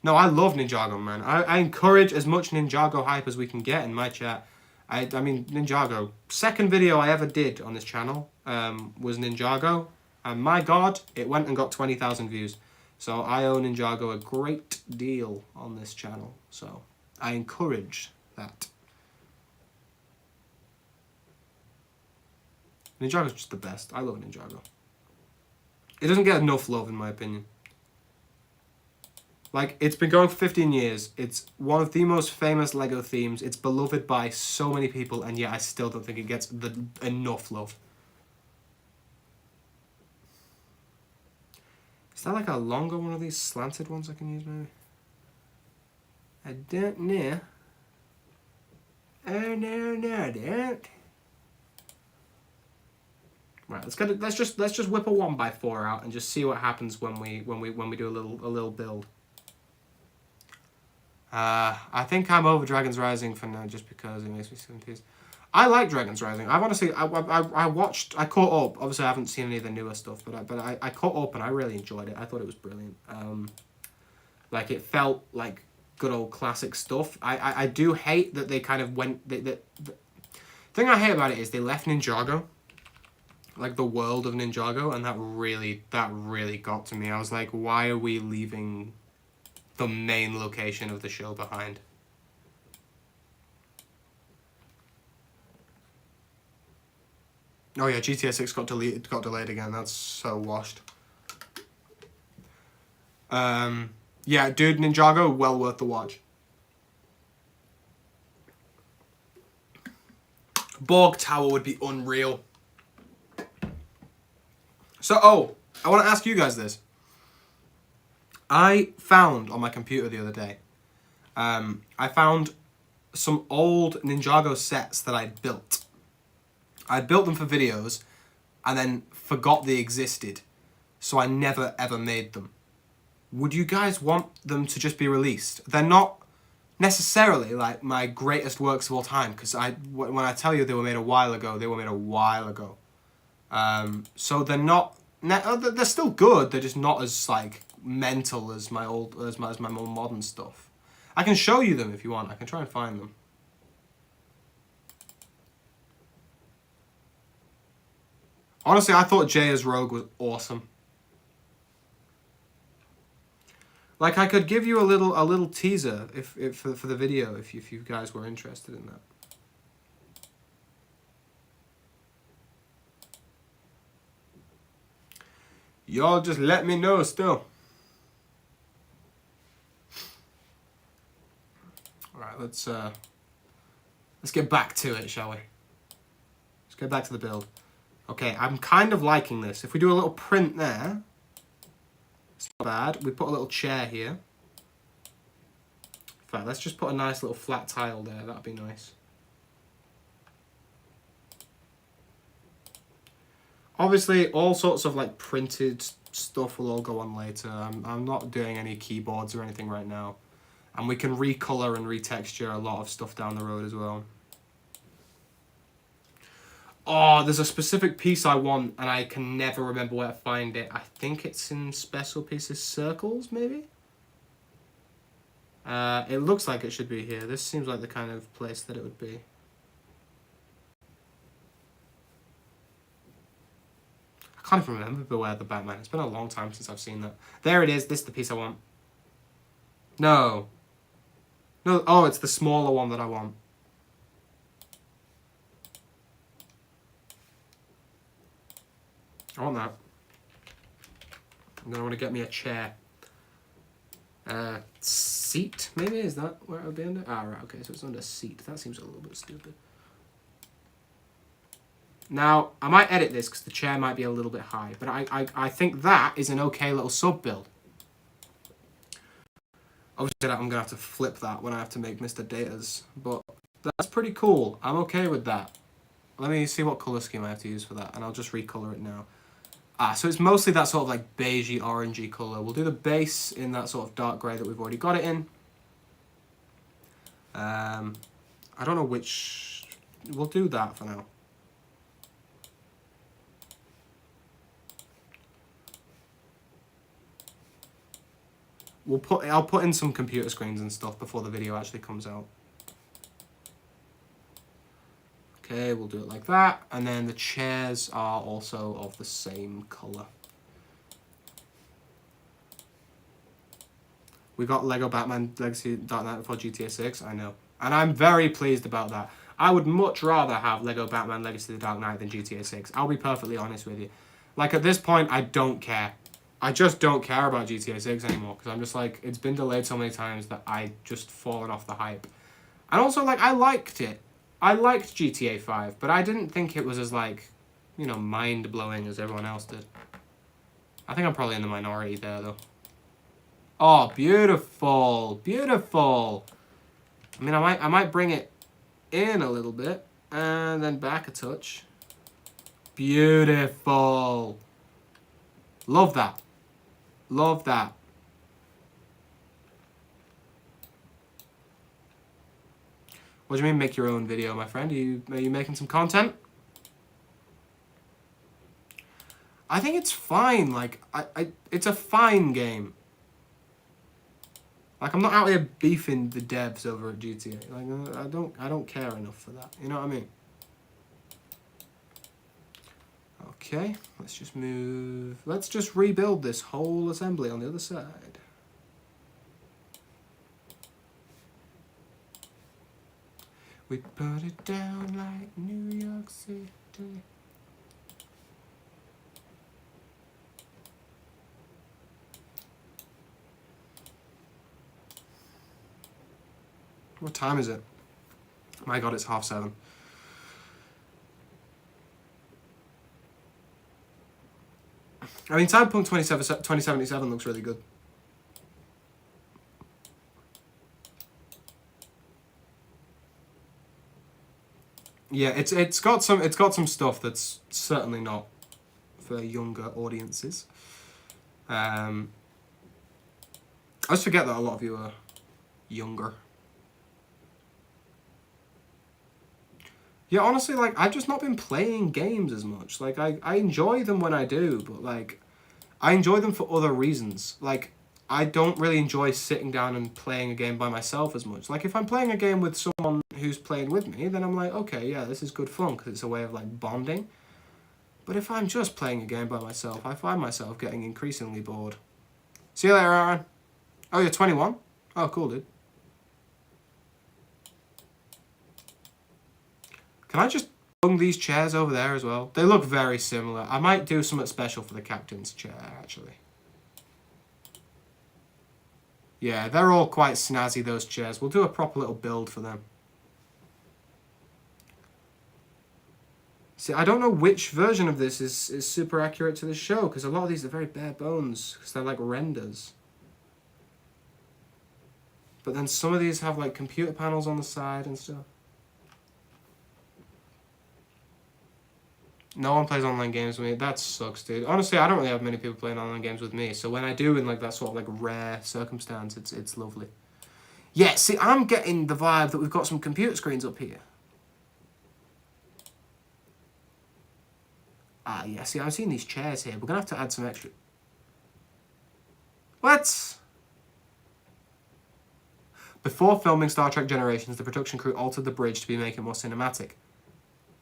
No, I love Ninjago, man. I encourage as much Ninjago hype as we can get in my chat. I mean, Ninjago. Second video I ever did on this channel was Ninjago. And my God, it went and got 20,000 views. So I owe Ninjago a great deal on this channel. So I encourage that. Ninjago's just the best. I love Ninjago. It doesn't get enough love, in my opinion. Like, it's been going for 15 years. It's one of the most famous LEGO themes. It's beloved by so many people, and yet I still don't think it gets enough love. Is that like a longer one of these slanted ones I can use, maybe? I don't know. Oh, no, I don't. Right, let's just whip a 1x4 out and just see what happens when we do a little build. I think I'm over Dragon's Rising for now, just because it makes me so confused. I like Dragon's Rising. I've honestly, I caught up. Obviously, I haven't seen any of the newer stuff, but I caught up and I really enjoyed it. I thought it was brilliant. Like, it felt like good old classic stuff. I do hate that they kind of went. The thing I hate about it is they left Ninjago, like the world of Ninjago, and that really got to me. I was like, why are we leaving the main location of the show behind? Oh yeah, GTA 6 got delayed again. That's so washed. Yeah, dude, Ninjago, well worth the watch. Borg Tower would be unreal. So, I want to ask you guys this. I found on my computer the other day, I found some old Ninjago sets that I'd built. I built them for videos and then forgot they existed, so I never ever made them. Would you guys want them to just be released? They're not necessarily like my greatest works of all time, because when I tell you they were made a while ago, they were made a while ago. So they're not. They're still good. They're just not as like mental as my more modern stuff. I can show you them if you want. I can try and find them. Honestly, I thought Jay as Rogue was awesome. Like, I could give you a little teaser if for the video if you guys were interested in that. Y'all just let me know still. Alright, let's get back to it, shall we? Let's get back to the build. Okay, I'm kind of liking this. If we do a little print there, it's not bad. We put a little chair here. In fact, let's just put a nice little flat tile there. That'd be nice. Obviously, all sorts of like printed stuff will all go on later. I'm not doing any keyboards or anything right now. And we can recolor and retexture a lot of stuff down the road as well. Oh, there's a specific piece I want, and I can never remember where to find it. I think it's in Special Pieces Circles, maybe? It looks like it should be here. This seems like the kind of place that it would be. I can't even remember Beware the Batman. It's been a long time since I've seen that. There it is. This is the piece I want. No. No. Oh, it's the smaller one that I want. I want that. And then I want to get me a chair. Seat, maybe? Is that where it would be under? Ah, right, okay, so it's under seat. That seems a little bit stupid. Now, I might edit this because the chair might be a little bit high, but I think that is an okay little sub build. Obviously, I'm going to have to flip that when I have to make Mr. Data's, but that's pretty cool. I'm okay with that. Let me see what colour scheme I have to use for that, and I'll just recolor it now. So it's mostly that sort of like beigey, orangey colour. We'll do the base in that sort of dark grey that we've already got it in. I don't know which... We'll do that for now. I'll put in some computer screens and stuff before the video actually comes out. Okay, we'll do it like that. And then the chairs are also of the same colour. We got Lego Batman Legacy Dark Knight for GTA 6, I know. And I'm very pleased about that. I would much rather have Lego Batman Legacy of the Dark Knight than GTA 6. I'll be perfectly honest with you. Like, at this point, I don't care. I just don't care about GTA 6 anymore, because I'm just like, it's been delayed so many times that I just fallen off the hype. And also, like, I liked it. I liked GTA 5, but I didn't think it was as, like, you know, mind-blowing as everyone else did. I think I'm probably in the minority there, though. Oh, beautiful. Beautiful. I mean, I might bring it in a little bit, and then back a touch. Beautiful. Love that. Love that. What do you mean make your own video, my friend? Are you making some content? I think it's fine. Like, it's a fine game. Like, I'm not out here beefing the devs over at GTA. Like, I don't care enough for that. You know what I mean? Okay, let's just move. Let's just rebuild this whole assembly on the other side. We put it down like New York City. What time is it? My God, it's 7:30. I mean, Cyberpunk 2077 looks really good. Yeah, it's got some stuff that's certainly not for younger audiences. I just forget that a lot of you are younger. Yeah, honestly, like, I've just not been playing games as much. Like, I enjoy them when I do, but, like, I enjoy them for other reasons. Like, I don't really enjoy sitting down and playing a game by myself as much. Like, if I'm playing a game with someone who's playing with me, then I'm like, okay, yeah, this is good fun, because it's a way of, like, bonding. But if I'm just playing a game by myself, I find myself getting increasingly bored. See you later, Aaron. Oh, you're 21? Oh, cool, dude. Can I just bung these chairs over there as well? They look very similar. I might do something special for the captain's chair, actually. Yeah, they're all quite snazzy, those chairs. We'll do a proper little build for them. See, I don't know which version of this is super accurate to the show, because a lot of these are very bare bones, because they're like renders. But then some of these have like computer panels on the side and stuff. No one plays online games with me. That sucks, dude. Honestly, I don't really have many people playing online games with me. So when I do in like that sort of like rare circumstance, it's lovely. Yeah, see, I'm getting the vibe that we've got some computer screens up here. Ah, yeah, see, I'm seeing these chairs here. We're going to have to add some extra... What? Before filming Star Trek Generations, the production crew altered the bridge to make it more cinematic.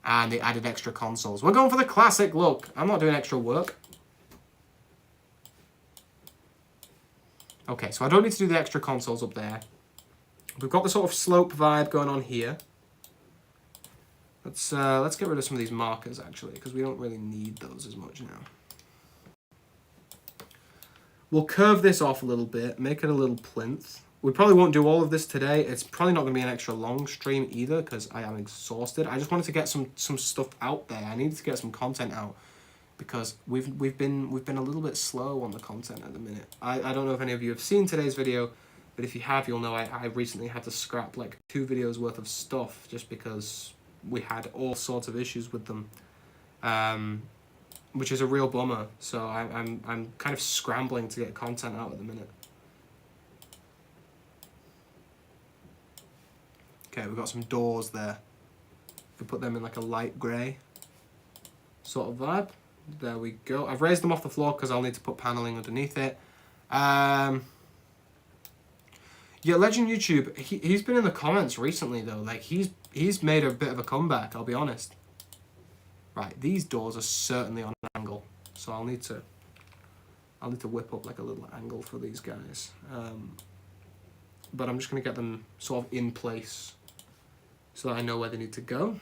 And they added extra consoles. We're going for the classic look. I'm not doing extra work. Okay, so I don't need to do the extra consoles up there. We've got the sort of slope vibe going on here. Let's get rid of some of these markers, actually, because we don't really need those as much now. We'll curve this off a little bit, make it a little plinth. We probably won't do all of this today. It's probably not going to be an extra long stream either, because I am exhausted. I just wanted to get some stuff out there. I needed to get some content out, because we've been a little bit slow on the content at the minute. I don't know if any of you have seen today's video, but if you have, you'll know I recently had to scrap like 2 videos worth of stuff just because we had all sorts of issues with them, which is a real bummer. So I'm kind of scrambling to get content out at the minute. Okay, we've got some doors there. If we put them in like a light grey sort of vibe. There we go. I've raised them off the floor because I'll need to put paneling underneath it. Yeah, Legend YouTube, he's been in the comments recently, though. Like, he's made a bit of a comeback, I'll be honest. Right, these doors are certainly on an angle. So I'll need to whip up, like, a little angle for these guys. But I'm just going to get them sort of in place so that I know where they need to go.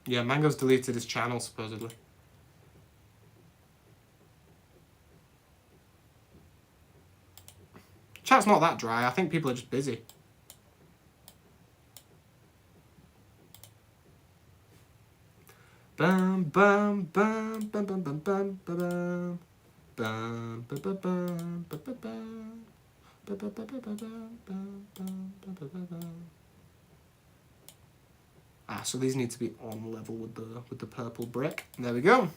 Yeah, Mango's deleted his channel, supposedly. Chat's not that dry. I think people are just busy. Bum bum bum bum bum bum bum bum bum bum bum bum bum. Ah, so these need to be on level with the purple brick. There we go.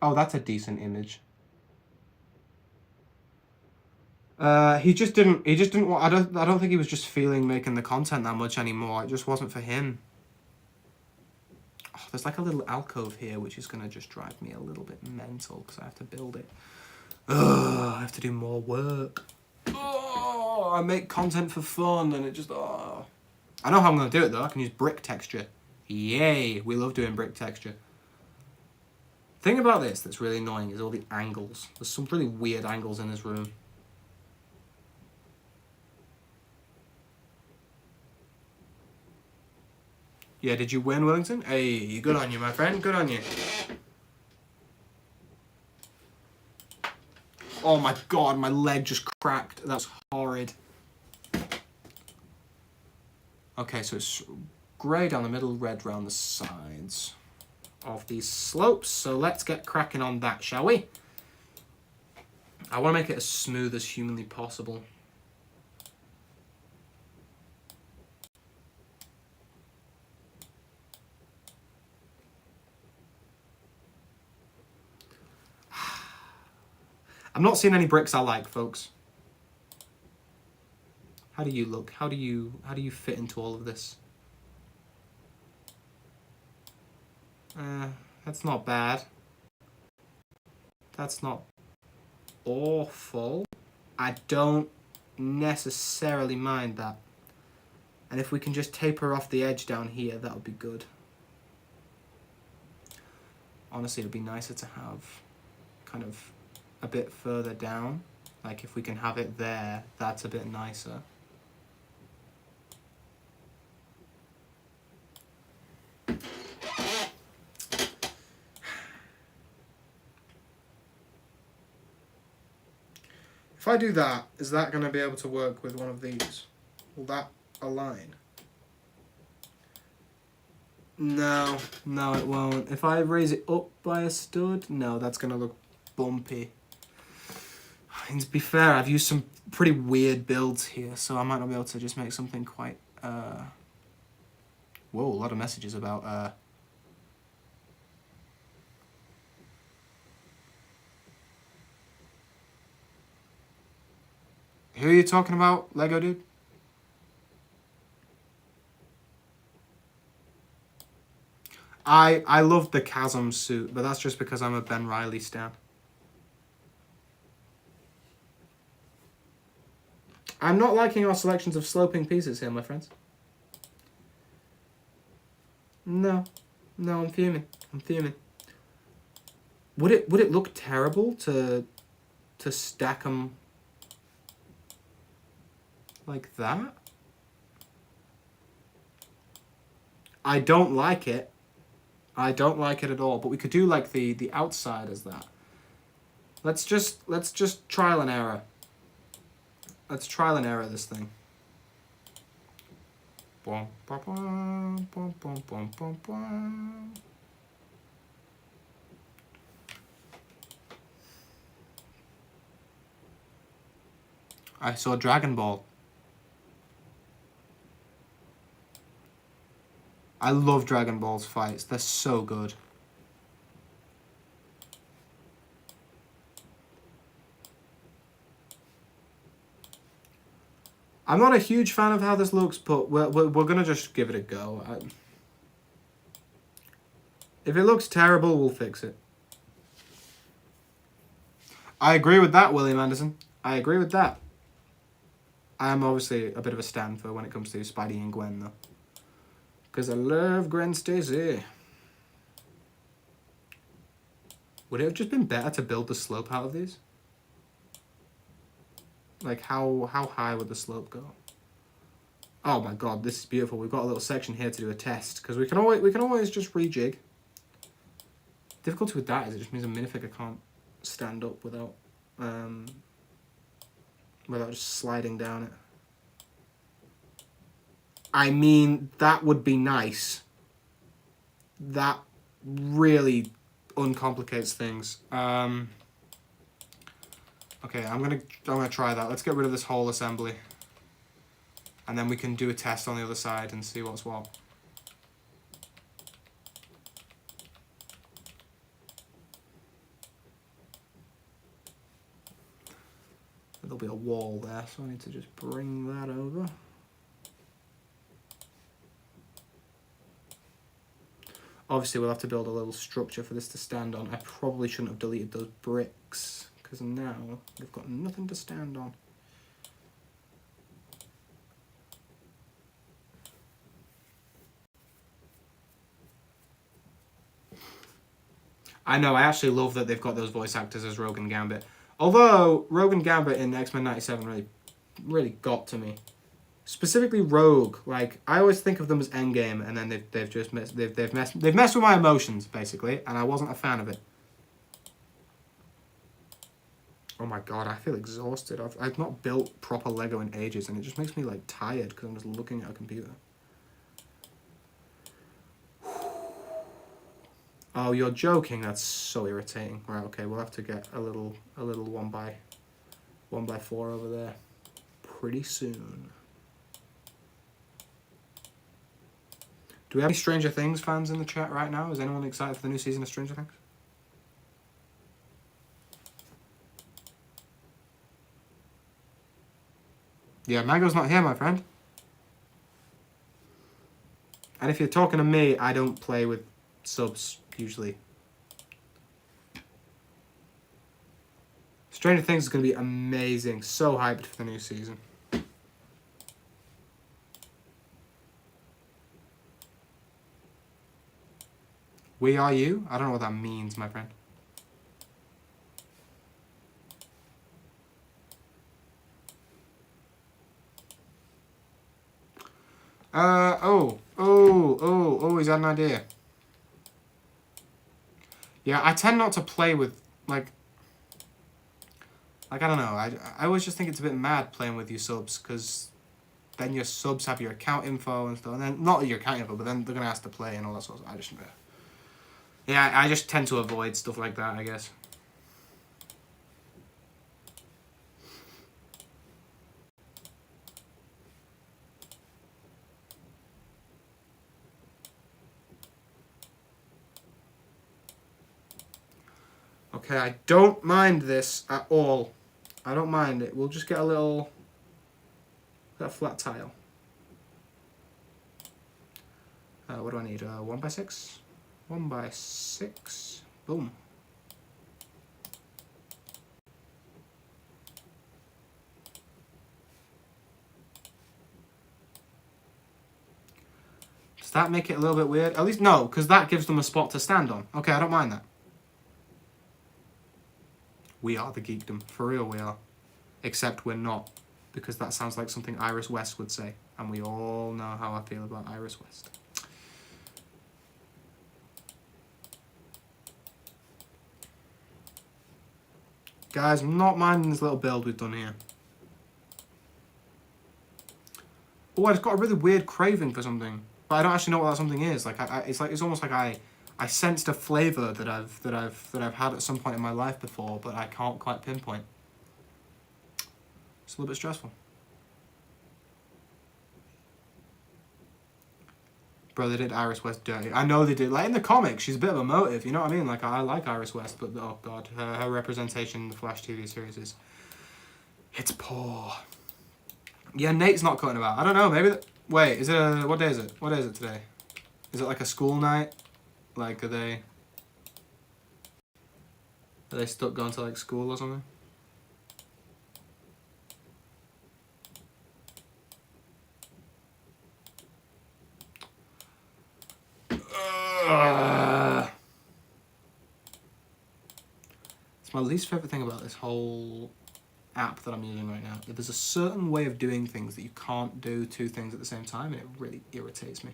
Oh, that's a decent image. He just didn't want. I don't think he was just feeling making the content that much anymore. It just wasn't for him. Oh, there's like a little alcove here, which is gonna just drive me a little bit mental because I have to build it. Ugh, I have to do more work. Oh, I make content for fun, and it just I know how I'm gonna do it though. I can use brick texture. Yay! We love doing brick texture. Thing about this that's really annoying is all the angles. There's some really weird angles in this room. Yeah, did you win, Wellington? Hey, good on you, my friend. Good on you. Oh my god, my leg just cracked. That's horrid. Okay, so it's grey down the middle, red round the sides of these slopes. So let's get cracking on that, shall we? I want to make it as smooth as humanly possible. I'm not seeing any bricks I like, folks. How do you look? How do you fit into all of this? That's not bad. That's not awful. I don't necessarily mind that. And if we can just taper off the edge down here, that would be good. Honestly, it would be nicer to have kind of a bit further down. Like if we can have it there, that's a bit nicer. If I do that, is that going to be able to work with one of these? Will that align? No, no it won't. If I raise it up by a stud, no, that's going to look bumpy. And to be fair, I've used some pretty weird builds here, so I might not be able to just make something quite... Whoa, a lot of messages about... Who are you talking about, Lego dude? I love the Chasm suit, but that's just because I'm a Ben Reilly stan. I'm not liking our selections of sloping pieces here, my friends. No, I'm fuming. I'm fuming. Would it look terrible to stack them like that? I don't like it. I don't like it at all. But we could do like the outside as that. Let's just trial and error. Let's trial and error this thing. I saw Dragon Ball. I love Dragon Ball's fights. They're so good. I'm not a huge fan of how this looks, but we're going to just give it a go. If it looks terrible, we'll fix it. I agree with that, William Anderson. I agree with that. I am obviously a bit of a stan for when it comes to Spidey and Gwen, though. Because I love Gwen Stacy. Would it have just been better to build the slope out of these? Like, how high would the slope go? Oh my god, this is beautiful. We've got a little section here to do a test. Because we can always just rejig. Difficulty with that is it just means a minifigure can't stand up without just sliding down it. I mean, that would be nice. That really uncomplicates things. Okay, I'm gonna try that. Let's get rid of this whole assembly, and then we can do a test on the other side and see what's what. There'll be a wall there, so I need to just bring that over. Obviously, we'll have to build a little structure for this to stand on. I probably shouldn't have deleted those bricks, because now we've got nothing to stand on. I know, I actually love that they've got those voice actors as Rogue and Gambit. Although, Rogue and Gambit in X-Men 97 really got to me. Specifically Rogue, like, I always think of them as Endgame, and then they've messed with my emotions, basically, and I wasn't a fan of it. Oh my god, I feel exhausted. I've not built proper Lego in ages, and it just makes me, like, tired, because I'm just looking at a computer. Oh, you're joking? That's so irritating. Right, okay, we'll have to get a little 1x4 over there pretty soon. Do we have any Stranger Things fans in the chat right now? Is anyone excited for the new season of Stranger Things? Yeah, Mango's not here, my friend. And if you're talking to me, I don't play with subs, usually. Stranger Things is going to be amazing. So hyped for the new season. We are you? I don't know what that means, my friend. He's had an idea. Yeah, I tend not to play with, like, I don't know, I always just think it's a bit mad playing with your subs, because then your subs have your account info and stuff, and then, not your account info, but then they're going to ask to play and all that sort of stuff. I just tend to avoid stuff like that, I guess. Okay, I don't mind this at all. I don't mind it. We'll just get a flat tile. What do I need? 1x6? 1x6. Boom. Does that make it a little bit weird? At least, no, because that gives them a spot to stand on. Okay, I don't mind that. We are the geekdom. For real, we are. Except we're not. Because that sounds like something Iris West would say. And we all know how I feel about Iris West. Guys, I'm not minding this little build we've done here. Oh, I just got a really weird craving for something. But I don't actually know what that something is. Like, it's almost like I sensed a flavour that I've had at some point in my life before, but I can't quite pinpoint. It's a little bit stressful. Bro, they did Iris West dirty. I know they did. Like, in the comics, she's a bit of a motive, you know what I mean? Like, I like Iris West, but, oh god, her representation in the Flash TV series is... it's poor. Yeah, Nate's not cutting about. I don't know, maybe... Wait, is it a... What day is it? What day is it today? Is it like a school night? Like, are they stuck going to, like, school or something? It's my least favourite thing about this whole app that I'm using right now. There's a certain way of doing things that you can't do two things at the same time, and it really irritates me.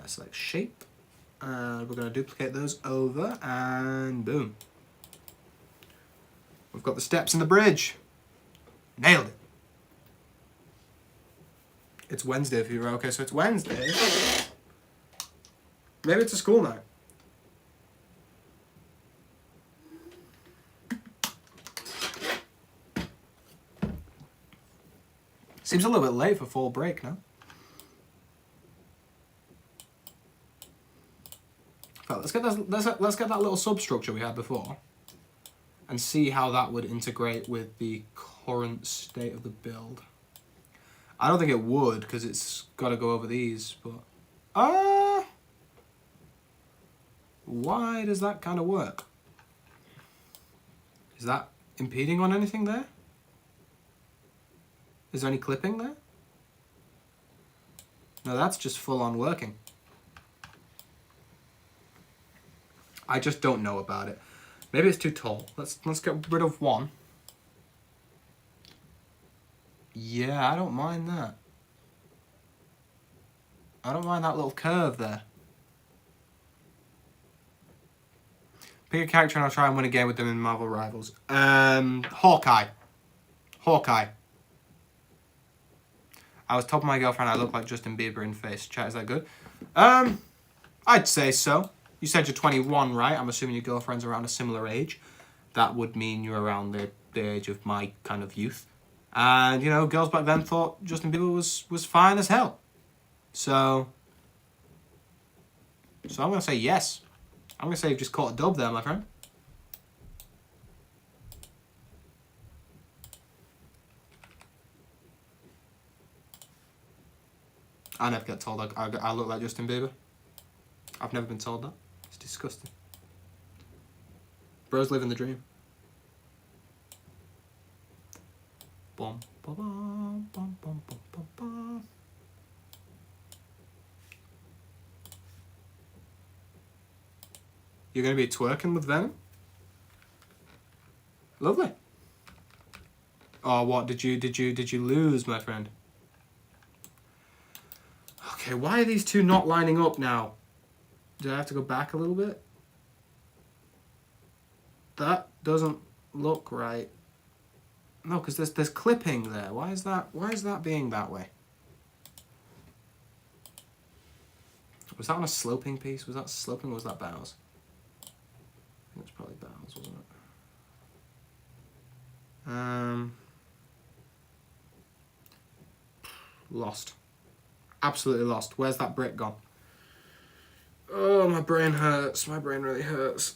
Select shape, and we're going to duplicate those over, and boom. We've got the steps in the bridge. Nailed it. It's Wednesday if you're okay, so it's Wednesday. Maybe it's a school night. Seems a little bit late for fall break, no? Let's get that little substructure we had before and see how that would integrate with the current state of the build. I don't think it would, because it's got to go over these, but... why does that kind of work? Is that impeding on anything there? Is there any clipping there? No, that's just full on working. I just don't know about it. Maybe it's too tall. Let's get rid of one. Yeah, I don't mind that. I don't mind that little curve there. Pick a character and I'll try and win a game with them in Marvel Rivals. Hawkeye. Hawkeye. I was told my girlfriend I look like Justin Bieber in face. Chat, is that good? I'd say so. You said you're 21, right? I'm assuming your girlfriend's around a similar age. That would mean you're around the age of my kind of youth. And, you know, girls back then thought Justin Bieber was fine as hell. So I'm going to say yes. I'm going to say you've just caught a dub there, my friend. I never get told I look like Justin Bieber. I've never been told that. It's disgusting. Bro's living the dream. Bum, bum, bum, bum, bum, bum, bum. You're going to be twerking with Venom? Lovely. Oh, what did you lose, my friend? Okay, why are these two not lining up now? Do I have to go back a little bit? That doesn't look right. No, because there's clipping there. Why is that being that way? Was that on a sloping piece? Was that sloping or was that bows? I think it was probably bows, wasn't it? Lost. Absolutely lost. Where's that brick gone? Oh, my brain hurts. My brain really hurts.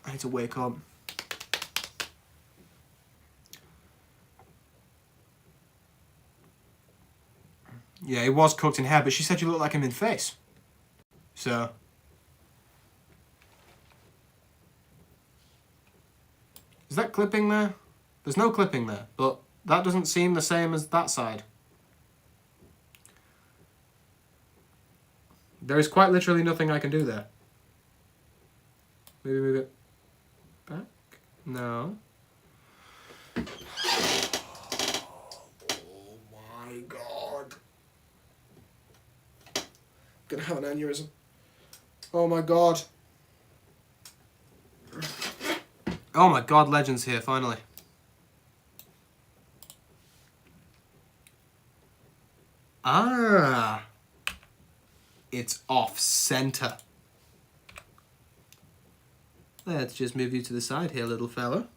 I need to wake up. Yeah, he was cooked in hair, but she said you look like him in face. So. Is that clipping there? There's no clipping there, but that doesn't seem the same as that side. There is quite literally nothing I can do there. Maybe move it back? No. Oh my god. I'm gonna have an aneurysm. Oh my god. Oh my god, Legend's here, finally. Ah. It's off center. Let's just move you to the side here, little fella.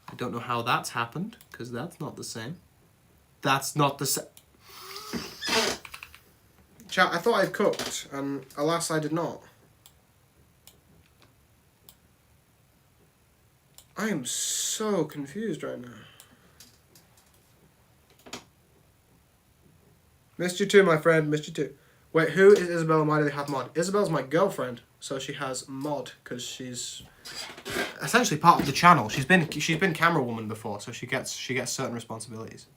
I don't know how that's happened, because that's not the same. That's not the same. Chat, I thought I'd cooked, and alas, I did not. I am so confused right now. Missed you too, my friend. Missed you too. Wait, who is Isabel and why do they have mod? Isabel's my girlfriend, so she has mod because she's essentially part of the channel. She's been camera woman before, so she gets certain responsibilities.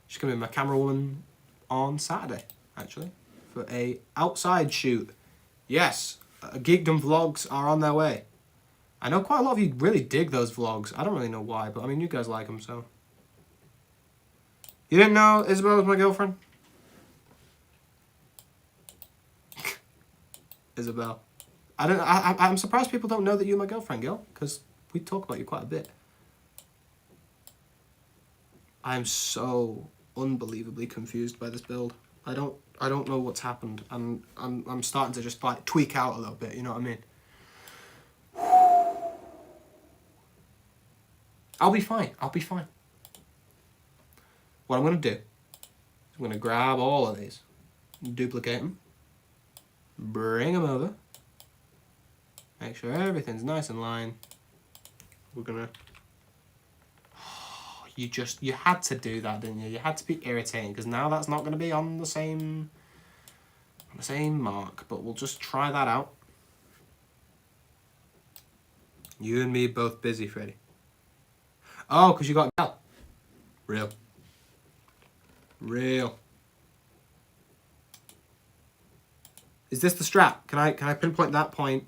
She's gonna be my camera woman on Saturday, actually, for a outside shoot. Yes, Geekdom vlogs are on their way. I know quite a lot of you really dig those vlogs. I don't really know why, but I mean, you guys like them, so. You didn't know Isabel was my girlfriend? Isabel. I'm surprised people don't know that you're my girlfriend, girl, because we talk about you quite a bit. I'm so unbelievably confused by this build. I don't know what's happened, and I'm starting to just like tweak out a little bit, you know what I mean? I'll be fine. I'll be fine. What I'm going to do is I'm going to grab all of these, duplicate them, bring them over, make sure everything's nice and line. We're going to... You had to do that, didn't you? You had to be irritating, because now that's not going to be on the same mark, but we'll just try that out. You and me both busy, Freddy. Oh, because you got Gal. Real. Real. Is this the strap? Can I pinpoint that point?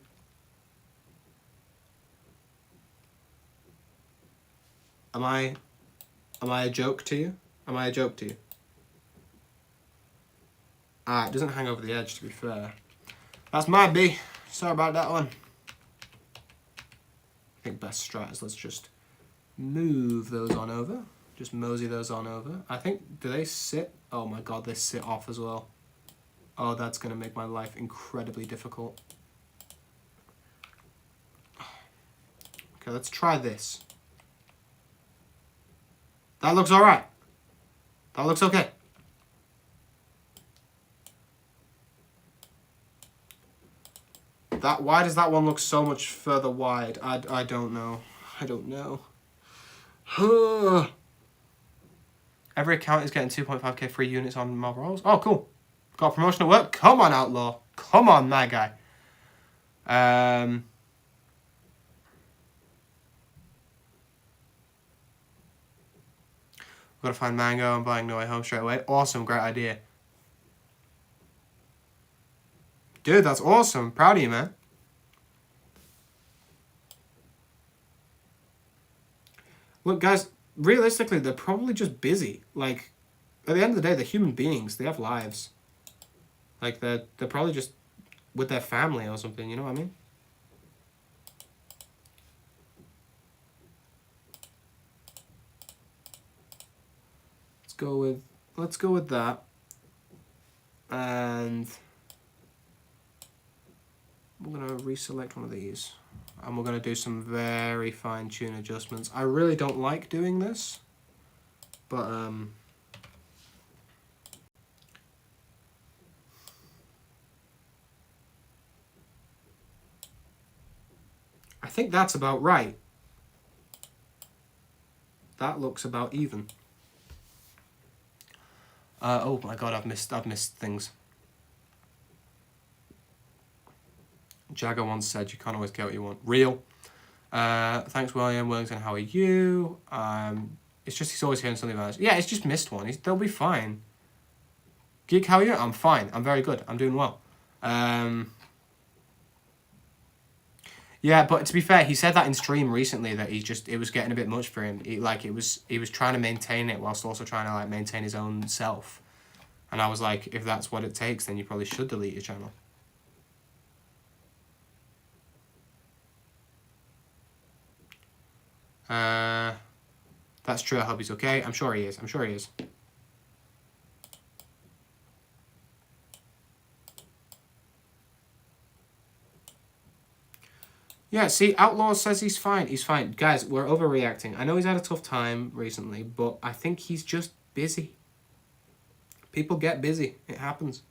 Am I a joke to you? Am I a joke to you? Ah, it doesn't hang over the edge, to be fair. That's my B. Sorry about that one. I think best strat is let's just move those on over. Just mosey those on over. I think, do they sit? Oh my god, they sit off as well. Oh, that's going to make my life incredibly difficult. Okay, let's try this. That looks alright. That looks okay. Why does that one look so much further wide? I don't know. I don't know. Every account is getting 2.5k free units on Marvel Rolls. Oh, cool. Got a promotion at work? Come on, Outlaw. Come on, my guy. We've got to find Mango. I'm buying No Way Home straight away. Awesome. Great idea. Dude, that's awesome. Proud of you, man. Look, guys, realistically, they're probably just busy. Like, at the end of the day, they're human beings. They have lives. Like, they're probably just with their family or something, you know what I mean? Let's go with that. And we're gonna reselect one of these. And we're gonna do some very fine-tune adjustments. I really don't like doing this, but I think that's about right. That looks about even. Oh my god, I've missed things. Jagger once said you can't always get what you want. Real. Thanks, William. Wellington, how are you? It's just he's always hearing something about it. Yeah, it's just missed one. They'll be fine. Geek, how are you? I'm fine. I'm very good. I'm doing well. Yeah, but to be fair, he said that in stream recently that it was getting a bit much for him. He was trying to maintain it whilst also trying to like maintain his own self. And I was like, if that's what it takes, then you probably should delete your channel. That's true. I hope he's okay. I'm sure he is. I'm sure he is. Yeah, see, Outlaw says he's fine. He's fine. Guys, we're overreacting. I know he's had a tough time recently, but I think he's just busy. People get busy. It happens.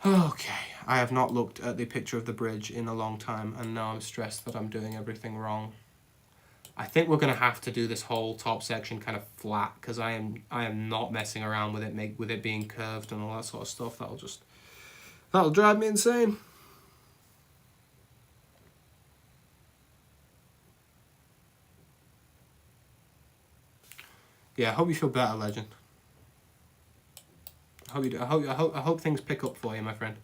Okay, I have not looked at the picture of the bridge in a long time, and now I'm stressed that I'm doing everything wrong. I think we're gonna have to do this whole top section kind of flat, because I am not messing around with it being curved and all that sort of stuff. That'll drive me insane. Yeah, I hope you feel better, Legend. I hope you do. I hope things pick up for you, my friend.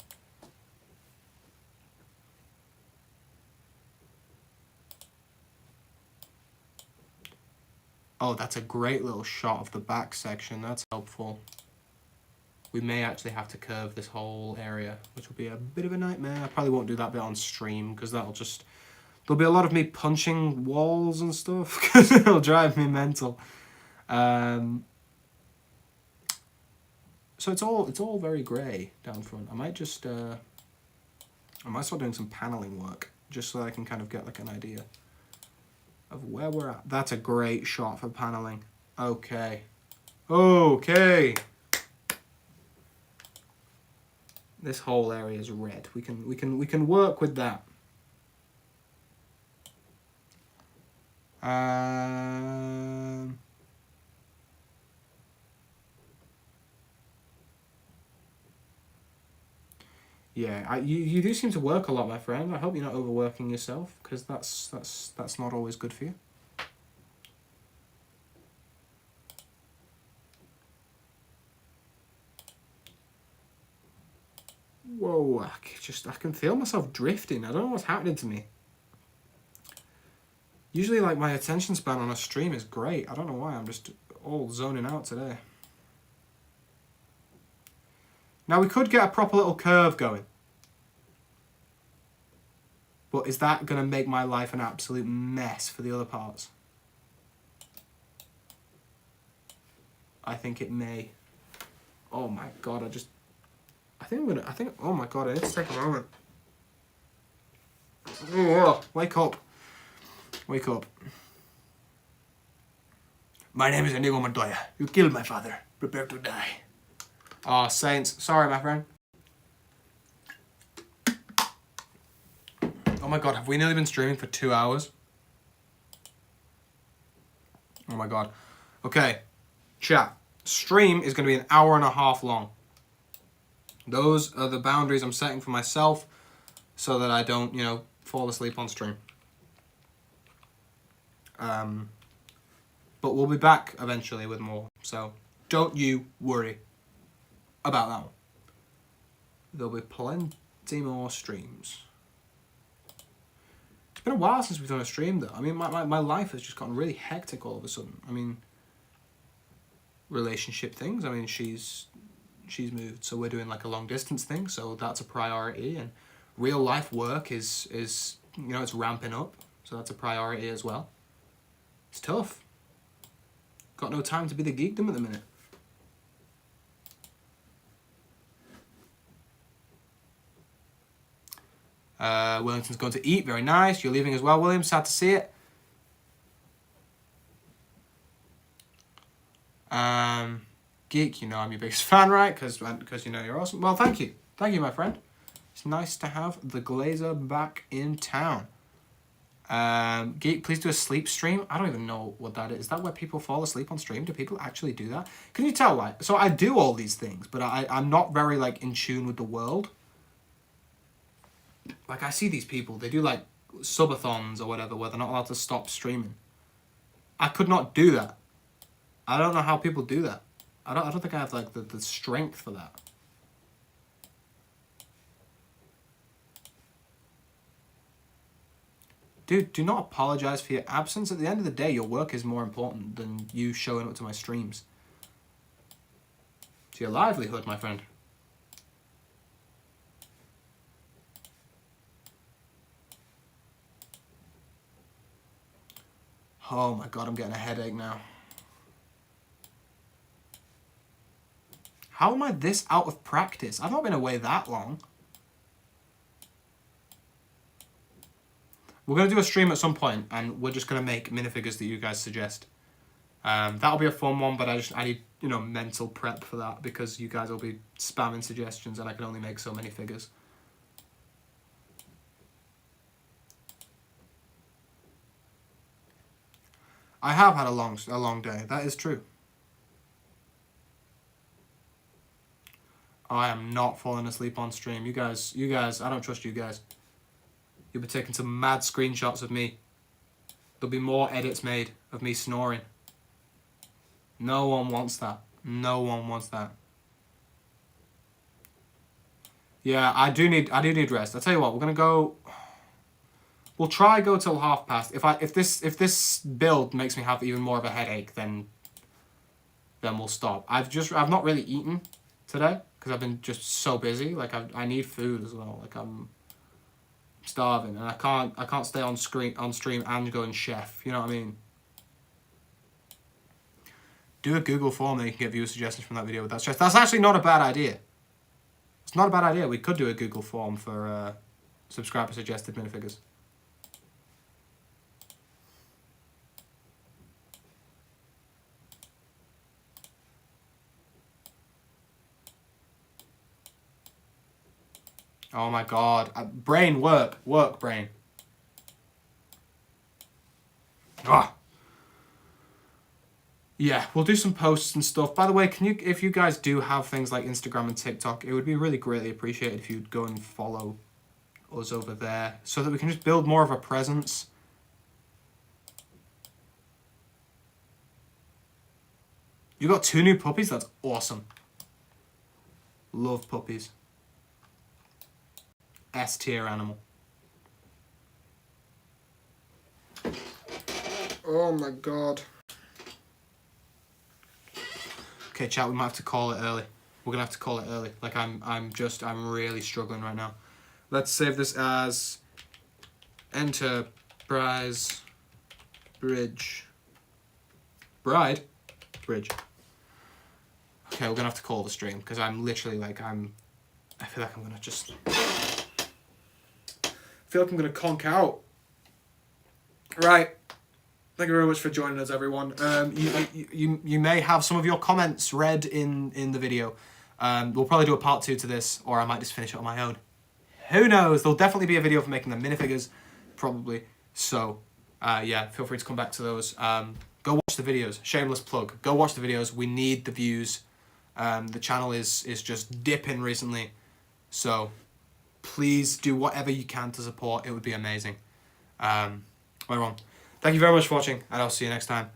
Oh, that's a great little shot of the back section. That's helpful. We may actually have to curve this whole area, which will be a bit of a nightmare. I probably won't do that bit on stream, because there'll be a lot of me punching walls and stuff, because it'll drive me mental. So it's all very grey down front. I might start doing some paneling work, just so that I can kind of get like an idea of where we're at. That's a great shot for paneling. Okay. This whole area is red. We can work with that. Yeah, you do seem to work a lot, my friend. I hope you're not overworking yourself, because that's not always good for you. Whoa, I can feel myself drifting. I don't know what's happening to me. Usually, like, my attention span on a stream is great. I don't know why. I'm just all zoning out today. Now, we could get a proper little curve going. But is that going to make my life an absolute mess for the other parts? I think it may. Oh my god, oh my god, I need to take a moment. Oh, wake up. Wake up. My name is Inigo Montoya. You killed my father. Prepare to die. Oh, Saints. Sorry, my friend. Oh my god, have we nearly been streaming for 2 hours? Oh my god. Okay. Chat. Stream is going to be an hour and a half long. Those are the boundaries I'm setting for myself so that I don't, fall asleep on stream. But we'll be back eventually with more. So don't you worry about that one. There'll be plenty more streams. It's been a while since we've done a stream though. I mean, my life has just gotten really hectic all of a sudden. I mean, relationship things. I mean, she's moved, so we're doing like a long distance thing, so that's a priority. And real life work is it's ramping up, so that's a priority as well. It's tough. Got no time to be the geekdom at the minute. Wellington's going to eat. Very nice. You're leaving as well, William. Sad to see it. Geek, I'm your biggest fan, right? Because you're awesome. Well, thank you. Thank you, my friend. It's nice to have the Glazer back in town. Geek, please do a sleep stream. I don't even know what that is. Is that where people fall asleep on stream? Do people actually do that? Can you tell, like, so I do all these things, but I'm not very, like, in tune with the world. Like, I see these people, they do, like, subathons or whatever, where they're not allowed to stop streaming. I could not do that. I don't know how people do that. I don't think I have, like, the strength for that. Dude, do not apologize for your absence. At the end of the day, your work is more important than you showing up to my streams. It's your livelihood, my friend. Oh my god, I'm getting a headache now. How am I this out of practice? I've not been away that long. We're going to do a stream at some point, and we're just going to make minifigures that you guys suggest. That'll be a fun one, but I need, you know, mental prep for that, because you guys will be spamming suggestions, and I can only make so many figures. I have had a long day. That is true. I am not falling asleep on stream. You guys, I don't trust you guys. You'll be taking some mad screenshots of me. There'll be more edits made of me snoring. No one wants that. No one wants that. Yeah, I do need rest. I tell you what, we're gonna go. We'll try go till past. If this build makes me have even more of a headache, then we'll stop. I've not really eaten today because I've been just so busy. Like I need food as well. Like I'm starving, and I can't stay on stream and go and chef. You know what I mean? Do a Google form, then you can get viewer suggestions from that video. That's actually not a bad idea. It's not a bad idea. We could do a Google form for subscriber suggested minifigures. Oh my god. Brain, work, brain. Ah. Yeah, we'll do some posts and stuff. By the way, if you guys do have things like Instagram and TikTok, it would be really greatly appreciated if you'd go and follow us over there so that we can just build more of a presence. You got 2 new puppies? That's awesome. Love puppies. S-tier animal. Oh my god. Okay, chat, we might have to call it early. We're gonna have to call it early. Like I'm really struggling right now. Let's save this as Enterprise Bridge. Bridge. Okay, we're gonna have to call the stream because I'm literally like I feel like I'm gonna just. I feel like I'm gonna conk out. Right. Thank you very much for joining us, everyone. You may have some of your comments read in the video. We'll probably do a part 2 to this, or I might just finish it on my own. Who knows? There'll definitely be a video for making the minifigures, probably. So, yeah, feel free to come back to those. Go watch the videos. Shameless plug. Go watch the videos. We need the views. The channel is just dipping recently. So, please do whatever you can to support. It would be amazing. Everyone, thank you very much for watching, and I'll see you next time.